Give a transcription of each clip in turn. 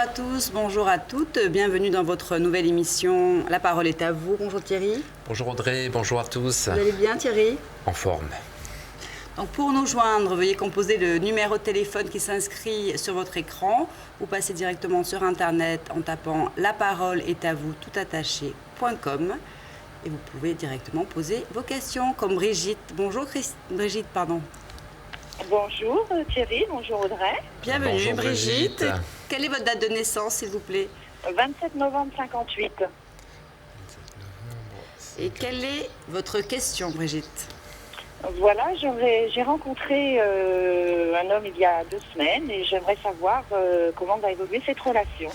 à tous, bonjour à toutes, bienvenue dans votre nouvelle émission La parole est à vous. Bonjour Thierry. Bonjour Audrey, bonjour à tous. Vous allez bien Thierry? En forme. Donc pour nous joindre, veuillez composer le numéro de téléphone qui s'inscrit sur votre écran ou passez directement sur internet en tapant laparoleestatvous toutattaché.com et vous pouvez directement poser vos questions comme Brigitte. Bonjour Brigitte, pardon. Bonjour Thierry, bonjour Audrey. Bienvenue Bonjour, Brigitte. Quelle est votre date de naissance s'il vous plaît? 27 novembre 58. Et quelle est votre question Brigitte? Voilà, j'ai rencontré un homme il y a 2 semaines et j'aimerais savoir comment va évoluer cette relation.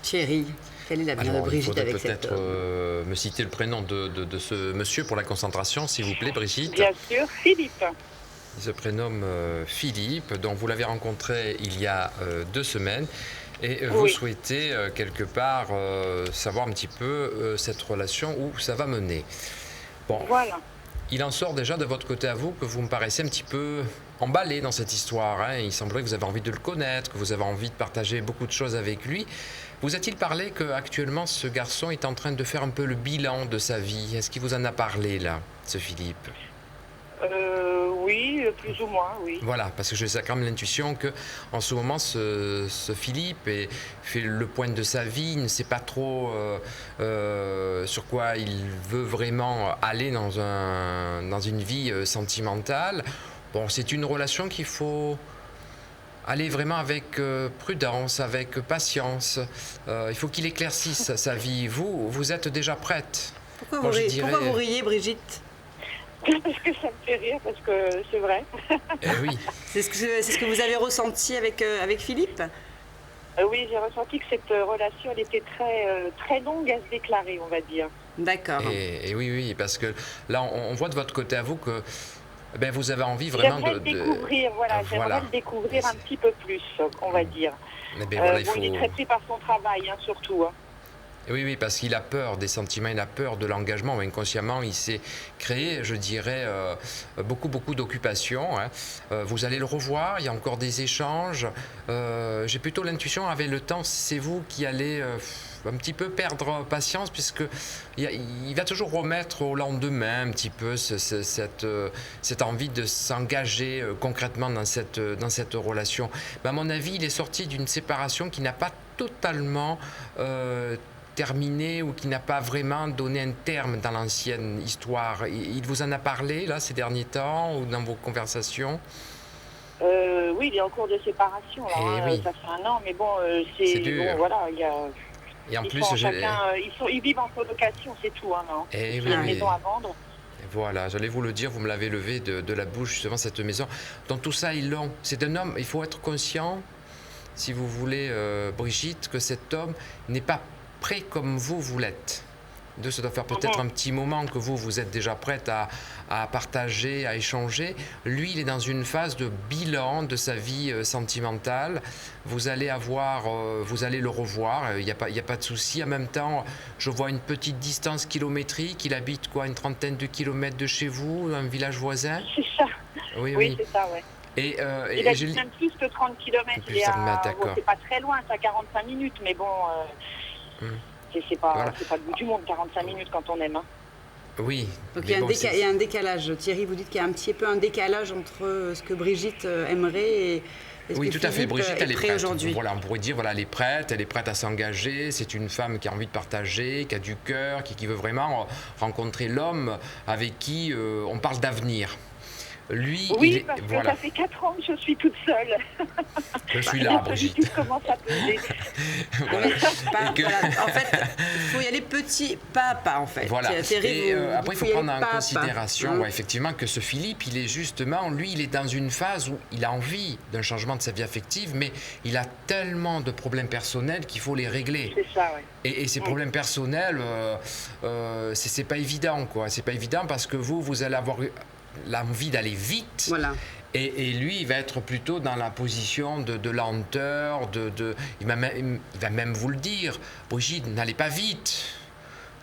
Thierry, quelle est l'avenir de Brigitte avec cet homme? Peut-être me citer le prénom de ce monsieur pour la concentration, s'il vous plaît Brigitte. Bien sûr, Philippe. Il se prénomme Philippe, dont vous l'avez rencontré il y a 2 semaines. Et vous souhaitez quelque part savoir un petit peu cette relation, où ça va mener. Bon, voilà. Il en sort déjà de votre côté à vous que vous me paraissez un petit peu emballé dans cette histoire. Hein. Il semblerait que vous avez envie de le connaître, que vous avez envie de partager beaucoup de choses avec lui. Vous a-t-il parlé qu'actuellement ce garçon est en train de faire un peu le bilan de sa vie? Est-ce qu'il vous en a parlé là, ce Philippe? Oui, plus ou moins, oui. Voilà, parce que j'ai quand même l'intuition que en ce moment, ce Philippe fait le point de sa vie, il ne sait pas trop sur quoi il veut vraiment aller dans une vie sentimentale. Bon, c'est une relation qu'il faut aller vraiment avec prudence, avec patience. Il faut qu'il éclaircisse sa vie. Vous êtes déjà prête? Pourquoi vous riez, Brigitte? Parce que ça me fait rire, parce que c'est vrai. Eh oui. C'est ce que vous avez ressenti avec Philippe? Oui, j'ai ressenti que cette relation elle était très longue à se déclarer, on va dire. D'accord. Et oui, parce que là, on voit de votre côté à vous que vous avez envie vraiment j'aimerais le découvrir, j'aimerais le découvrir un petit peu plus, on va dire. Il est très pris par son travail, hein, surtout. Hein. Oui, parce qu'il a peur des sentiments, il a peur de l'engagement. Inconsciemment, il s'est créé, je dirais, beaucoup d'occupations. Hein. Vous allez le revoir, il y a encore des échanges. J'ai plutôt l'intuition, avec le temps, c'est vous qui allez un petit peu perdre patience, puisque il va toujours remettre au lendemain un petit peu cette envie de s'engager concrètement dans cette relation. À mon avis, il est sorti d'une séparation qui n'a pas totalement terminé ou qui n'a pas vraiment donné un terme dans l'ancienne histoire. Il vous en a parlé là ces derniers temps ou dans vos conversations? Oui, il est en cours de séparation. Là, oui. Ça fait 1 an, mais bon, c'est dur. Bon, voilà, il y a. Et en plus, ils vivent en colocation, c'est tout, hein, non? Et une maison à vendre. Voilà, j'allais vous le dire, vous me l'avez levé de la bouche, justement, cette maison. Dans tout ça, ils l'ont. C'est un homme, il faut être conscient, si vous voulez, Brigitte, que cet homme n'est pas prêt comme vous l'êtes. Ça doit faire peut-être un petit moment que vous êtes déjà prête à partager, à échanger. Lui, il est dans une phase de bilan de sa vie sentimentale. Vous allez le revoir, il n'y a pas de souci. En même temps, je vois une petite distance kilométrique. Il habite une 30aine de kilomètres de chez vous, un village voisin? C'est ça. Oui. C'est ça, ouais. Il habite même plus que 30 km. C'est pas très loin, c'est à 45 minutes, mais bon... C'est pas le bout du monde, 45 minutes quand on aime. Hein. Oui. Donc il y a un décalage. Thierry, vous dites qu'il y a un petit peu un décalage entre ce que Brigitte aimerait et ce oui, que tout à fait. Brigitte, elle est prête aujourd'hui. Voilà, on pourrait dire, elle est prête à s'engager. C'est une femme qui a envie de partager, qui a du cœur, qui veut vraiment rencontrer l'homme avec qui on parle d'avenir. Lui, parce que ça fait 4 ans que je suis toute seule. Je suis là, Brigitte. Comment ça peut aider. En fait, il faut y aller petit pas à pas, en fait. Voilà. Et après, il faut prendre en considération, effectivement, que ce Philippe, il est dans une phase où il a envie d'un changement de sa vie affective, mais il a tellement de problèmes personnels qu'il faut les régler. C'est ça, oui. Et ces problèmes personnels, c'est pas évident, quoi. C'est pas évident parce que vous allez avoir l'envie d'aller vite. Voilà. Et lui, il va être plutôt dans la position de lenteur, il va même vous le dire, Brigitte, n'allez pas vite.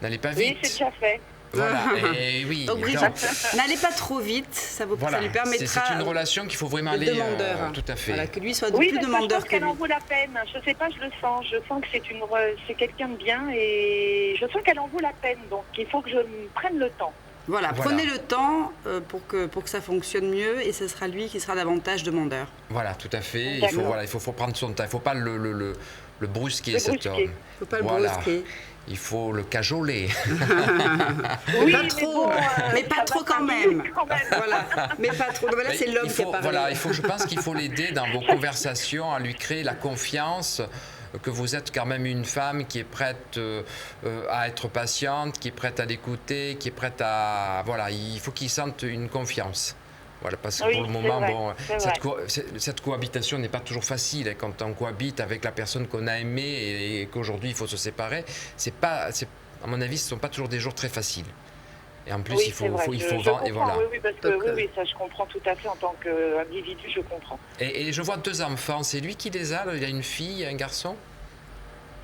Oui, c'est déjà fait. Voilà, et oui. Donc Brigitte, n'allez pas trop vite, ça lui permettra... C'est une relation qu'il faut vraiment aller... demandeur. Tout à fait. Voilà, que lui soit plus demandeur que lui. Oui, qu'elle en vaut la peine. Je sais pas, je le sens. Je sens que c'est quelqu'un de bien et je sens qu'elle en vaut la peine. Donc il faut que je prenne le temps. Voilà, prenez le temps pour que ça fonctionne mieux et ce sera lui qui sera davantage demandeur. Voilà, tout à fait. Il faut prendre son temps. Il ne faut pas le brusquer, cet homme. Il ne faut pas le brusquer. Il faut le cajoler. Oui, pas trop, mais pas trop quand même. Voilà, mais pas trop. Là, c'est l'homme qui a parlé. Voilà, je pense qu'il faut l'aider dans vos conversations, à lui créer la confiance que vous êtes quand même une femme qui est prête à être patiente, qui est prête à l'écouter, qui est prête à... Voilà, il faut qu'il sente une confiance. Voilà, parce que pour le moment, cette cohabitation n'est pas toujours facile. Quand on cohabite avec la personne qu'on a aimée et qu'aujourd'hui il faut se séparer, à mon avis, ce ne sont pas toujours des jours très faciles. Et en plus, il faut vendre. Et voilà. Oui, parce que ça je comprends tout à fait en tant qu'individu, je comprends. Et je vois 2 enfants. C'est lui qui les a? Il y a une fille et un garçon?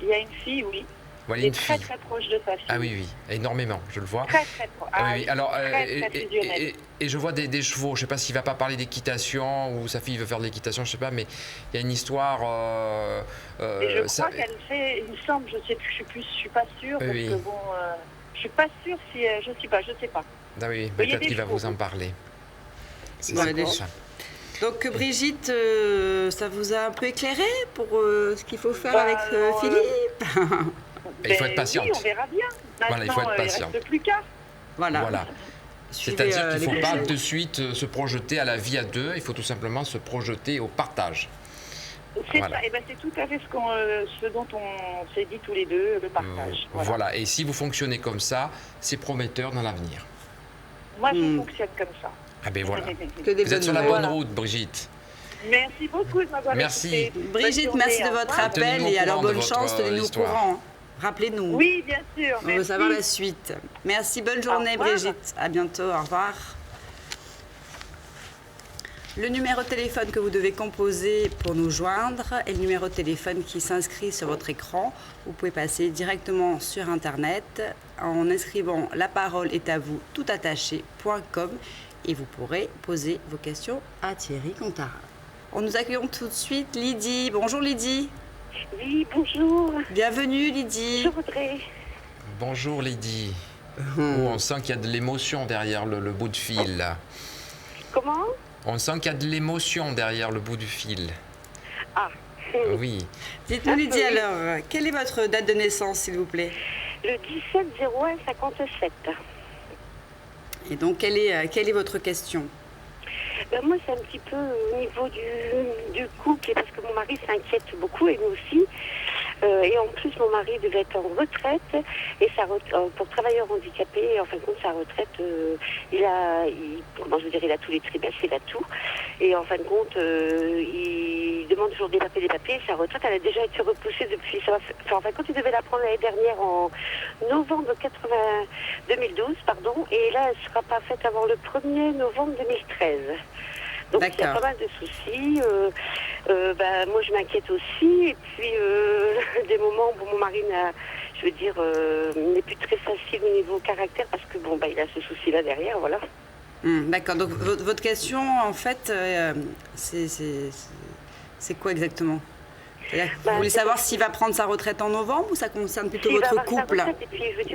Il y a une fille, oui. Voilà, il est très proche de sa fille. Ah oui, énormément, je le vois. Très proche. Oui. Alors, et je vois des chevaux. Je ne sais pas s'il ne va pas parler d'équitation ou sa fille veut faire de l'équitation, je ne sais pas, mais il y a une histoire. Et je crois qu'elle fait, il me semble, je suis pas sûre, parce que bon, je suis pas sûre si, je sais pas. Ah oui, peut-être qu'il va vous en parler. C'est ça. Donc Brigitte, ça vous a un peu éclairé pour ce qu'il faut faire avec Philippe? Il faut être patiente. Oui, on verra bien. Maintenant, il faut être patient. Il ne reste plus qu'à. Voilà. C'est-à-dire qu'il ne faut pas de suite se projeter à la vie à 2, il faut tout simplement se projeter au partage. C'est ça, et c'est tout à fait ce dont on s'est dit tous les deux, le partage. Voilà, et si vous fonctionnez comme ça, c'est prometteur dans l'avenir. Moi, je fonctionne comme ça. Ah ben voilà. Vous êtes sur la bonne route, Brigitte. Merci beaucoup de m'avoir écouté. Brigitte, merci de votre appel et alors bonne chance, tenez-nous au courant. Rappelez-nous. Oui, bien sûr. On veut savoir la suite. Merci, bonne journée Brigitte. À bientôt, au revoir. Le numéro de téléphone que vous devez composer pour nous joindre est le numéro de téléphone qui s'inscrit sur votre écran. Vous pouvez passer directement sur Internet en inscrivant la parole est à vous tout attaché.com et vous pourrez poser vos questions à Thierry Contara. Nous accueillons tout de suite Lydie. Bonjour Lydie. Oui, bonjour. Bienvenue Lydie. Je voudrais... Bonjour Lydie. On sent qu'il y a de l'émotion derrière le bout de fil. Là. Comment? On sent qu'il y a de l'émotion derrière le bout du fil. Ah. Oui. Dites-nous Lydie alors, quelle est votre date de naissance s'il vous plaît? Le 17-01-57. Et donc quelle est votre question? Moi, c'est un petit peu au niveau du couple, parce que mon mari s'inquiète beaucoup, et nous aussi. Et en plus, mon mari devait être en retraite, et pour travailleur handicapé, en fin de compte, sa retraite, il a tous les trimestres, il a tout. Et en fin de compte, il demande toujours des papiers. Sa retraite, elle a déjà été repoussée depuis... en fin de compte, il devait la prendre l'année dernière en novembre 2012, et là, elle ne sera pas faite avant le 1er novembre 2013. Donc il y a pas mal de soucis. Moi je m'inquiète aussi. Et puis des moments où mon mari n'est plus très facile au niveau caractère parce que il a ce souci-là derrière, voilà. D'accord. Donc votre question en fait, c'est quoi exactement? Vous voulez savoir s'il va prendre sa retraite en novembre ou ça concerne plutôt votre couple?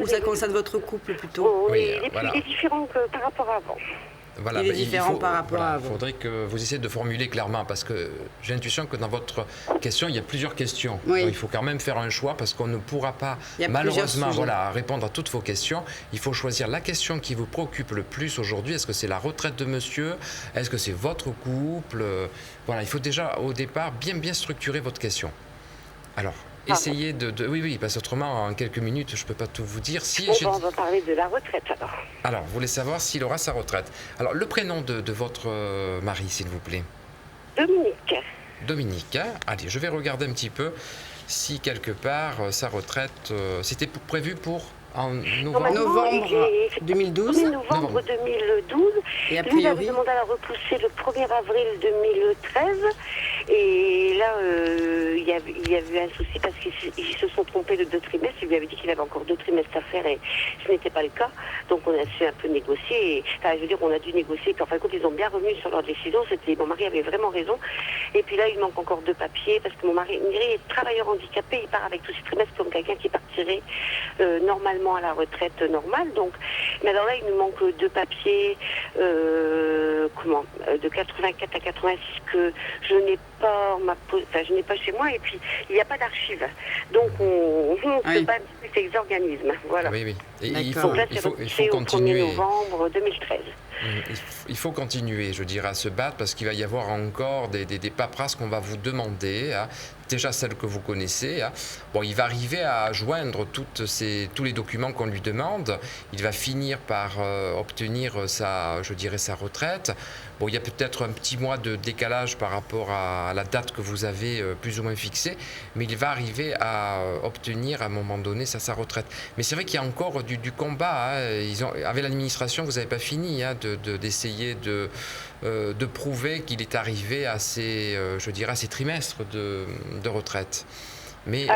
Ou ça concerne votre couple plutôt? Il est différent par rapport à avant. Voilà, il est différent par rapport à vous. Il faudrait que vous essayez de formuler clairement parce que j'ai l'intuition que dans votre question, il y a plusieurs questions. Oui. Donc, il faut quand même faire un choix parce qu'on ne pourra pas malheureusement répondre à toutes vos questions. Il faut choisir la question qui vous préoccupe le plus aujourd'hui. Est-ce que c'est la retraite de monsieur? Est-ce que c'est votre couple? Voilà, il faut déjà au départ bien structurer votre question. Alors, essayez Oui, parce qu'autrement, en quelques minutes, je ne peux pas tout vous dire. On va parler de la retraite, alors. Alors, vous voulez savoir s'il aura sa retraite. Alors, le prénom de votre mari, s'il vous plaît? Dominique. Dominique, hein? Allez, je vais regarder un petit peu si, quelque part, sa retraite... C'était prévu pour... En novembre 2012. Novembre 2012. Et a priori... Lui avait demandé à la repousser le 1er avril 2013. Et là, il y avait un souci parce qu'ils se sont trompés de 2 trimestres. Il lui avait dit qu'il avait encore 2 trimestres à faire et ce n'était pas le cas. Donc on a su un peu négocier. Et, enfin, je veux dire, on a dû négocier. Puis en fin de compte, ils ont bien revenu sur leur décision. Mon mari avait vraiment raison. Et puis là, il manque encore 2 papiers parce que mon mari est travailleur handicapé. Il part avec tous ses trimestres comme quelqu'un qui partirait normalement à la retraite normale. Donc, mais alors là, il nous manque 2 papiers. De 84 à 86 que je n'ai pas je n'ai pas chez moi et puis il n'y a pas d'archives. Donc on ne peut pas ces organismes. Voilà. Oui, oui. Et il Donc là, faut c'est au 1er continuer. novembre 2013. Il faut continuer, je dirais, à se battre parce qu'il va y avoir encore des paperasses qu'on va vous demander. Hein. Déjà celles que vous connaissez. Hein. Bon, il va arriver à joindre tous les documents qu'on lui demande. Il va finir par obtenir sa retraite. Bon, il y a peut-être un petit mois de décalage par rapport à la date que vous avez plus ou moins fixée, mais il va arriver à obtenir à un moment donné sa retraite. Mais c'est vrai qu'il y a encore du combat. Hein. Avec l'administration, vous n'avez pas fini d'essayer de prouver qu'il est arrivé à ces trimestres de retraite. Mais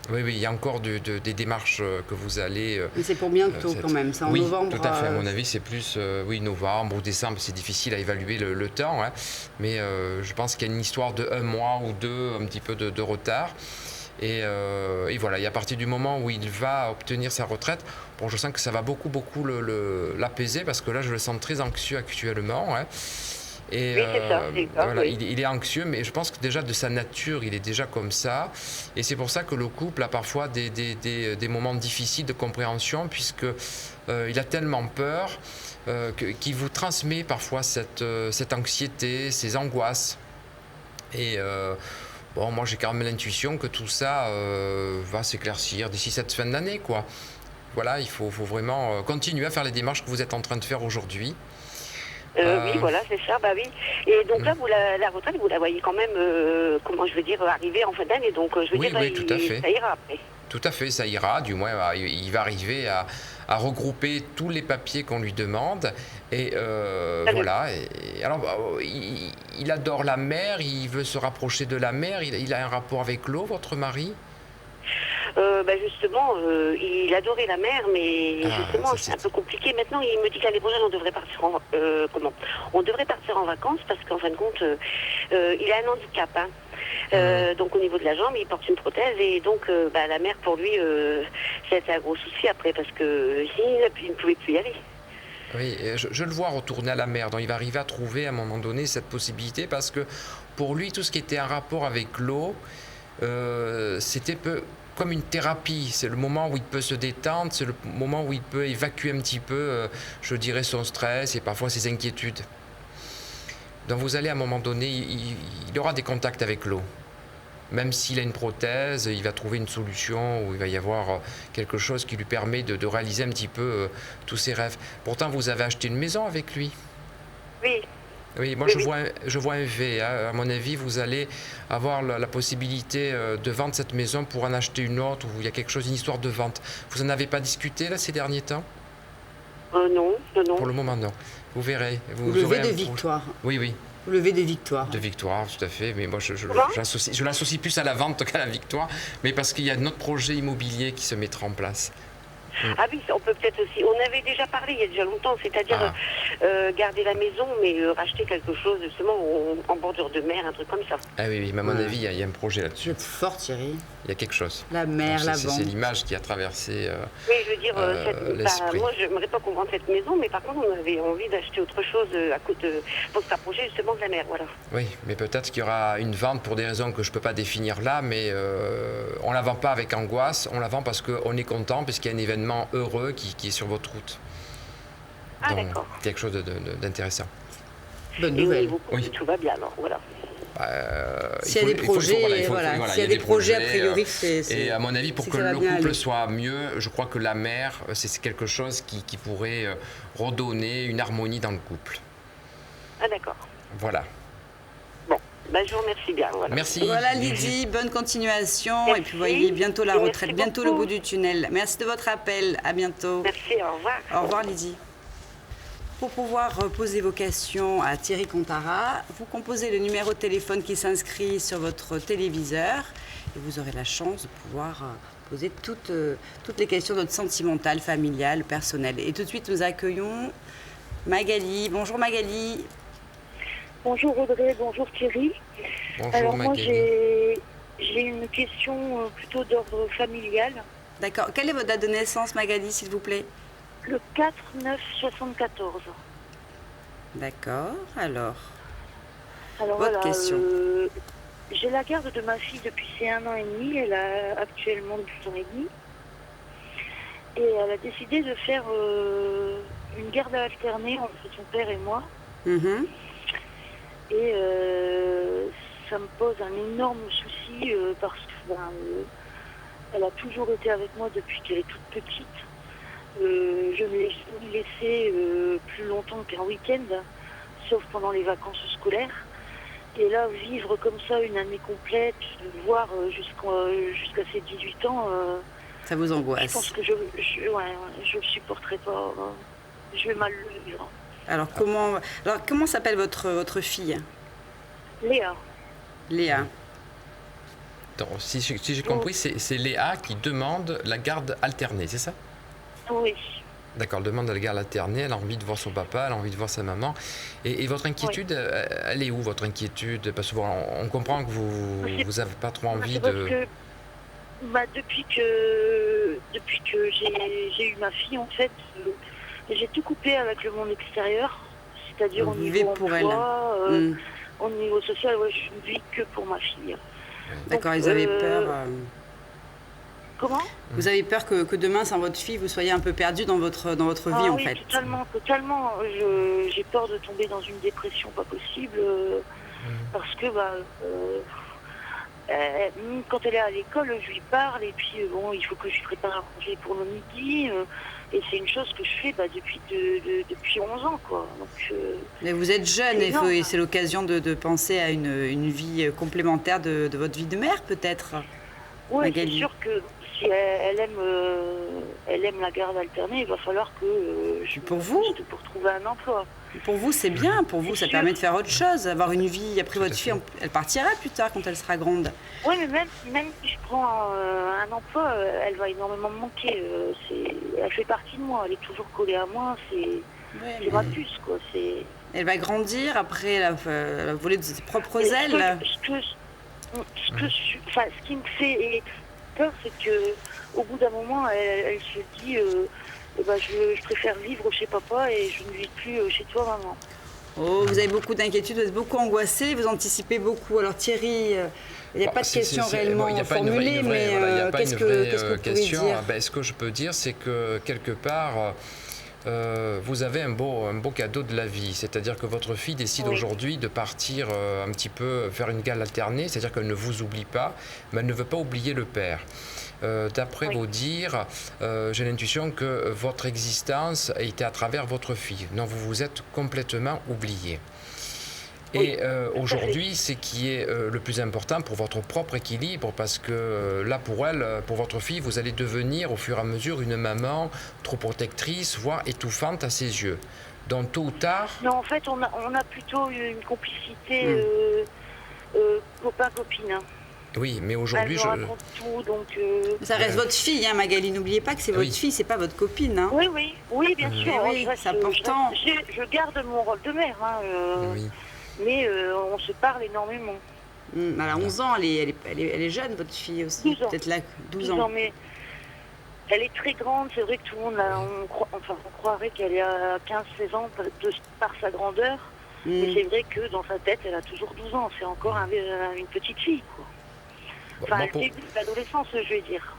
oui, il y a encore des démarches que vous allez... Mais c'est pour bientôt quand même, c'est en novembre. Oui, tout à fait. À mon avis, c'est plus novembre ou décembre. C'est difficile à évaluer le temps. Hein. Mais je pense qu'il y a une histoire de 1 mois ou 2, un petit peu de retard. Et voilà, et à partir du moment où il va obtenir sa retraite, bon, je sens que ça va beaucoup l'apaiser parce que là, je le sens très anxieux actuellement. Hein. Et oui, c'est ça, voilà, oui. il est anxieux, mais je pense que déjà de sa nature, il est déjà comme ça. Et c'est pour ça que le couple a parfois des moments difficiles de compréhension, puisque il a tellement peur qu'il vous transmet parfois cette anxiété, ces angoisses. Et bon, moi j'ai quand même l'intuition que tout ça va s'éclaircir d'ici cette fin d'année, quoi. Voilà, il faut vraiment continuer à faire les démarches que vous êtes en train de faire aujourd'hui. Oui, voilà, c'est ça, bah oui. Et donc là, la retraite, vous la voyez quand même, arriver en fin d'année. Donc je veux dire, tout à fait. Ça ira après. Tout à fait, ça ira. Du moins, il va arriver à regrouper tous les papiers qu'on lui demande. Et voilà. Et alors, il adore la mer, il veut se rapprocher de la mer. Il a un rapport avec l'eau, votre mari ? Justement, il adorait la mer, mais justement, c'est un peu compliqué. Maintenant, il me dit que l'année prochaine, on devrait partir en vacances parce qu'en fin de compte, il a un handicap. Hein. Donc au niveau de la jambe, il porte une prothèse et donc la mer pour lui, c'était un gros souci après parce que il ne pouvait plus y aller. Oui, je le vois retourner à la mer, donc il va arriver à trouver à un moment donné cette possibilité parce que pour lui, tout ce qui était en rapport avec l'eau, c'était comme une thérapie. C'est le moment où il peut se détendre, c'est le moment où il peut évacuer un petit peu, je dirais, son stress et parfois ses inquiétudes. Donc vous allez à un moment donné, il aura des contacts avec l'eau. Même s'il a une prothèse, il va trouver une solution où il va y avoir quelque chose qui lui permet de réaliser un petit peu tous ses rêves. Pourtant, vous avez acheté une maison avec lui. Oui. Oui, moi je vois un V. Hein. À mon avis, vous allez avoir la possibilité de vendre cette maison pour en acheter une autre où il y a quelque chose, une histoire de vente. Vous n'en avez pas discuté là ces derniers temps ? Non. Pour le moment, non. Vous verrez. Vous levez des victoires. Oui. Vous levez des victoires. De victoire, tout à fait. Mais moi, je l'associe plus à la vente qu'à la victoire. Mais parce qu'il y a notre projet immobilier qui se mettra en place. Ah oui, on peut peut-être aussi. On avait déjà parlé il y a déjà longtemps, c'est-à-dire garder la maison, mais racheter quelque chose justement en bordure de mer, un truc comme ça. Ah oui, mais à mon avis, il y a un projet là-dessus. Vous êtes fort, Thierry. Il y a quelque chose. La mer, la vente. C'est l'image qui a traversé oui, je veux dire, l'esprit. moi, je n'aimerais pas qu'on vende cette maison, mais par contre, on avait envie d'acheter autre chose à côté pour se rapprocher justement de la mer, voilà. Oui, mais peut-être qu'il y aura une vente pour des raisons que je ne peux pas définir là, mais on ne la vend pas avec angoisse, on la vend parce qu'on est content, puisqu'il y a un événement heureux qui est sur votre route. Ah, donc, d'accord. quelque chose d'intéressant. Bonne nouvelle. Oui. Tout va bien, alors, voilà. S'il y a des projets, s'il y a des projets, a priori, c'est... Et à mon avis, pour que le couple soit mieux, je crois que la mer, c'est quelque chose qui pourrait redonner une harmonie dans le couple. Ah, d'accord. Voilà. Bon, je vous remercie bien. Voilà. Merci. Voilà Lydie, bonne continuation. Merci. Et puis voyez, bientôt la retraite, bientôt le beaucoup. bout du tunnel. Merci de votre appel, à bientôt. Merci, au revoir. Au revoir Lydie. Pour pouvoir poser vos questions à Thierry Contara, vous composez le numéro de téléphone qui s'inscrit sur votre téléviseur et vous aurez la chance de pouvoir poser toutes les questions de notre sentimental, familial, personnel. Et tout de suite, nous accueillons Magali. Bonjour Magali. Bonjour Audrey, bonjour Thierry. Bonjour Alors moi Magali. j'ai une question plutôt d'ordre familial. D'accord. Quelle est votre date de naissance, Magali, s'il vous plaît? Le 4-9-74. D'accord. Alors, Alors votre voilà, question. j'ai la garde de ma fille depuis ses 1 an et demi, elle a actuellement 12 ans et demi. Et elle a décidé de faire une garde alternée entre son père et moi. Mhm. Et ça me pose un énorme souci parce que elle a toujours été avec moi depuis qu'elle est toute petite. Je ne l'ai jamais laissée plus longtemps qu'un week-end, sauf pendant les vacances scolaires. Et là, vivre comme ça une année complète, voire jusqu'à ses 18 ans, Ça vous je angoisse. pense que je le supporterai pas. Je vais mal le vivre. Alors, comment s'appelle votre fille? Léa, Léa. Donc, si j'ai compris, c'est Léa qui demande la garde alternée, c'est ça? oui. D'accord, elle demande la garde alternée, elle a envie de voir son papa, elle a envie de voir sa maman. Et votre inquiétude, elle est où, votre inquiétude? Parce qu'on comprend que vous n'avez pas trop envie C'est parce de... que depuis que j'ai eu ma fille, en fait, j'ai tout coupé avec le monde extérieur, c'est-à-dire Vous au vivez niveau pour emploi, Mm. au niveau social, je ne vis que pour ma fille. D'accord, Donc, ils avaient peur. Comment? Vous avez peur que demain, sans votre fille, vous soyez un peu perdu dans votre vie, en oui, fait. totalement. J'ai peur de tomber dans une dépression pas possible, parce que quand elle est à l'école, je lui parle, et puis il faut que je lui prépare à manger pour le midi, et c'est une chose que je fais depuis 11 ans, quoi. Donc, Mais vous êtes jeune, c'est énorme. et c'est l'occasion de penser à une vie complémentaire de votre vie de mère, peut-être. ouais, c'est Magali. sûr que si elle aime la garde alternée, il va falloir que je Pour me vous booste pour trouver un emploi. Pour vous, c'est bien. Pour vous, C'est ça sûr. permet de faire autre chose, avoir une vie. Après, Tout à votre fille, fait. elle partira plus tard, quand elle sera grande. Oui, mais même si je prends un emploi, elle va énormément me manquer. Elle fait partie de moi, elle est toujours collée à moi, c'est ma puce, quoi. Elle va grandir, après, elle va voler de ses propres Et ailes. ce qui me fait peur, c'est que au bout d'un moment, elle se dit je préfère vivre chez papa et je ne vis plus chez toi, maman. Oh, vous avez beaucoup d'inquiétudes, vous êtes beaucoup angoissé, vous anticipez beaucoup. Alors Thierry, il n'y a pas de question réellement il n'y a pas une vraie- formulée, une vraie- mais voilà, il y a pas qu'est-ce une que vraie, vous pouvez question. dire? Ce que je peux dire, c'est que quelque part, vous avez un beau cadeau de la vie. C'est-à-dire que votre fille décide Oui. aujourd'hui de partir un petit peu faire une garde alternée, c'est-à-dire qu'elle ne vous oublie pas, mais elle ne veut pas oublier le père. D'après Oui. vos dires, j'ai l'intuition que votre existence a été à travers votre fille. Non, vous vous êtes complètement oublié. Et aujourd'hui, ce qui est le plus important pour votre propre équilibre, parce que là, pour elle, pour votre fille, vous allez devenir au fur et à mesure une maman trop protectrice, voire étouffante à ses yeux. Donc, tôt ou tard... Non, en fait, on a plutôt une complicité copain-copine. Hein. Oui, mais Elle aujourd'hui, me raconte tout, donc... Ça reste votre fille, hein, Magali. N'oubliez pas que c'est Oui. votre fille, c'est pas votre copine. Hein. Oui, bien sûr. Eh oui, c'est important. Je garde mon rôle de mère, hein, oui. mais on se parle énormément. Elle a 11 ans, elle est jeune, votre fille aussi. 12 ans. Peut-être là, 12 12 ans. ans, mais elle est très grande. C'est vrai que tout le monde, on croirait qu'elle est à 15-16 ans par sa grandeur. Mais c'est vrai que dans sa tête, elle a toujours 12 ans. C'est encore une petite fille, quoi. Enfin, le début de l'adolescence, je vais dire.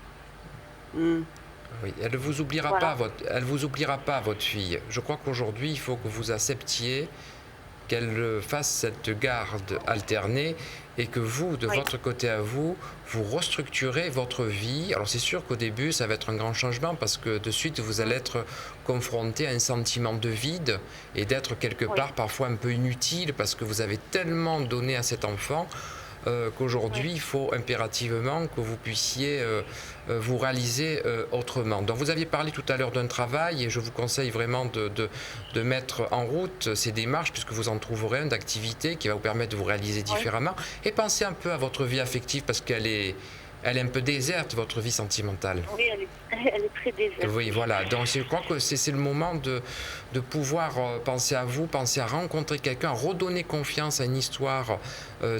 Oui, elle ne vous oubliera Voilà. elle vous oubliera pas, votre fille. Je crois qu'aujourd'hui, il faut que vous acceptiez qu'elle fasse cette garde alternée et que vous, de votre côté à vous, vous restructurez votre vie. Alors c'est sûr qu'au début, ça va être un grand changement parce que de suite, vous allez être confronté à un sentiment de vide et d'être quelque part parfois un peu inutile parce que vous avez tellement donné à cet enfant. qu'aujourd'hui, il faut impérativement que vous puissiez vous réaliser autrement. Donc vous aviez parlé tout à l'heure d'un travail et je vous conseille vraiment de mettre en route ces démarches puisque vous en trouverez un d'activité qui va vous permettre de vous réaliser différemment. Et pensez un peu à votre vie affective parce qu'elle est un peu déserte, votre vie sentimentale. Oui, elle est très déserte. Oui, voilà. Donc, je crois que c'est le moment de pouvoir penser à vous, penser à rencontrer quelqu'un, redonner confiance à une histoire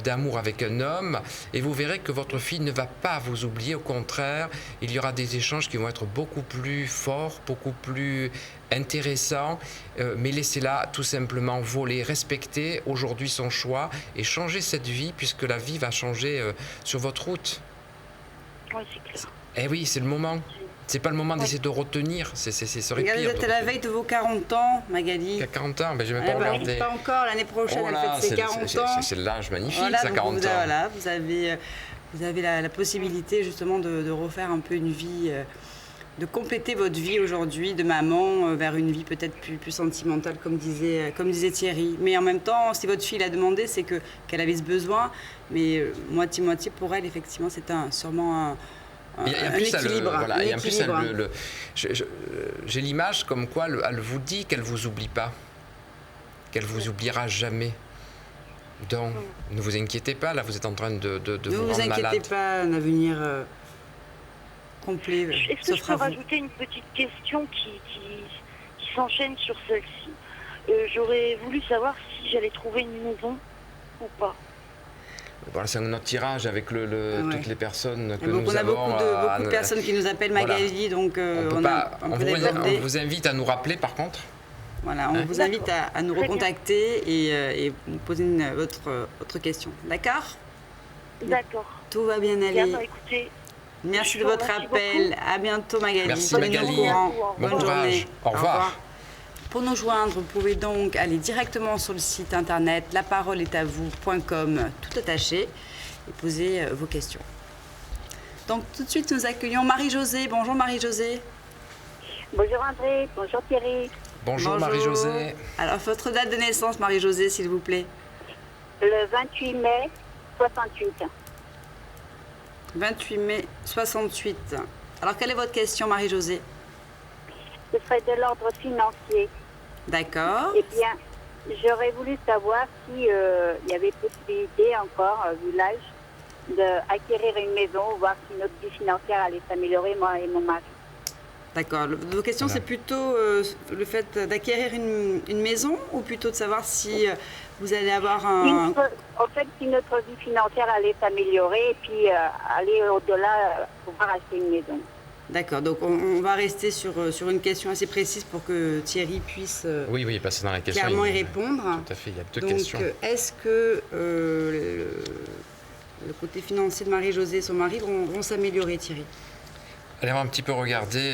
d'amour avec un homme. Et vous verrez que votre fille ne va pas vous oublier. Au contraire, il y aura des échanges qui vont être beaucoup plus forts, beaucoup plus intéressants. Mais laissez-la tout simplement voler, respecter aujourd'hui son choix et changer cette vie puisque la vie va changer sur votre route. Oui, c'est clair. Eh oui, c'est le moment. C'est pas le moment d'essayer de retenir. Ce serait pire. Vous êtes à la veille de vos 40 ans, Magali. À 40 ans, mais je n'ai même pas regardé. Pas encore, l'année prochaine, Oh là, elle fête ses 40 ans. c'est l'âge magnifique, Voilà, ça, 40 ans. Voilà, vous avez la possibilité justement de refaire un peu une vie, de compléter votre vie aujourd'hui de maman vers une vie peut-être plus sentimentale, comme disait Thierry. Mais en même temps, si votre fille l'a demandé, c'est qu'elle avait ce besoin. Mais moitié-moitié, pour elle, effectivement, c'est sûrement un équilibre. Et en plus, j'ai l'image comme quoi elle vous dit qu'elle ne vous oublie pas, qu'elle ne vous oubliera jamais. Donc, ne vous inquiétez pas, là, vous êtes en train de vous rendre malade. Ne vous inquiétez pas, un avenir complet. Est-ce que je peux rajouter une petite question qui s'enchaîne sur celle-ci? J'aurais voulu savoir si j'allais trouver une maison ou pas. Voilà, c'est un autre tirage avec toutes les personnes que nous avons. On a beaucoup de personnes qui nous appellent Magali, donc on vous invite à nous rappeler par contre. Voilà, on vous invite à nous recontacter et nous poser votre question. D'accord? D'accord. Tout va bien aller. Bien, écoutez, merci de votre appel. Beaucoup. À bientôt, Magali. Merci, Magali. Bonne journée. Au revoir. Pour nous joindre, vous pouvez donc aller directement sur le site internet laparoleestavou.com, tout attaché, et poser vos questions. Donc tout de suite, nous accueillons Marie-Josée. Bonjour Marie-Josée. Bonjour André, bonjour Thierry. Bonjour Marie-Josée. Alors votre date de naissance, Marie-Josée, s'il vous plaît. Le 28 mai 68. 28 mai 68. Alors quelle est votre question, Marie-Josée? Ce serait de l'ordre financier. D'accord. Eh bien, j'aurais voulu savoir s'il y avait possibilité encore, vu l'âge, d'acquérir une maison ou voir si notre vie financière allait s'améliorer, moi et mon mari. D'accord. Vos questions, c'est plutôt le fait d'acquérir une maison ou plutôt de savoir si vous allez avoir un... En fait, si notre vie financière allait s'améliorer et puis aller au-delà, pouvoir acheter une maison. D'accord, donc on va rester sur une question assez précise pour que Thierry puisse oui, passer dans la question, clairement y répondre. Tout à fait, il y a deux donc, questions. Est-ce que le côté financier de Marie-Josée et son mari vont s'améliorer, Thierry? Allez, on va un petit peu regarder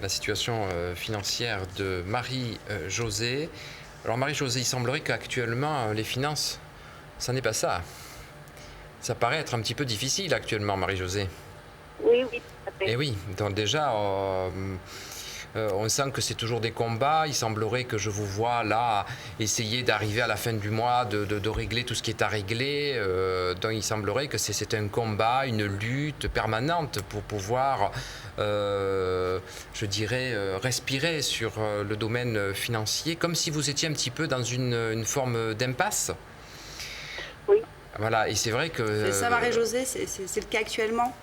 la situation financière de Marie-Josée. Alors Marie-Josée, il semblerait qu'actuellement, les finances, ça n'est pas ça. Ça paraît être un petit peu difficile actuellement, Marie-Josée. Oui, tout à fait. Et oui, donc déjà, on sent que c'est toujours des combats. Il semblerait que je vous vois là essayer d'arriver à la fin du mois, de régler tout ce qui est à régler. Donc il semblerait que c'est un combat, une lutte permanente pour pouvoir, je dirais, respirer sur le domaine financier, comme si vous étiez un petit peu dans une forme d'impasse. Oui. Voilà, et c'est vrai que... C'est ça, Marie-Josée, c'est le cas actuellement?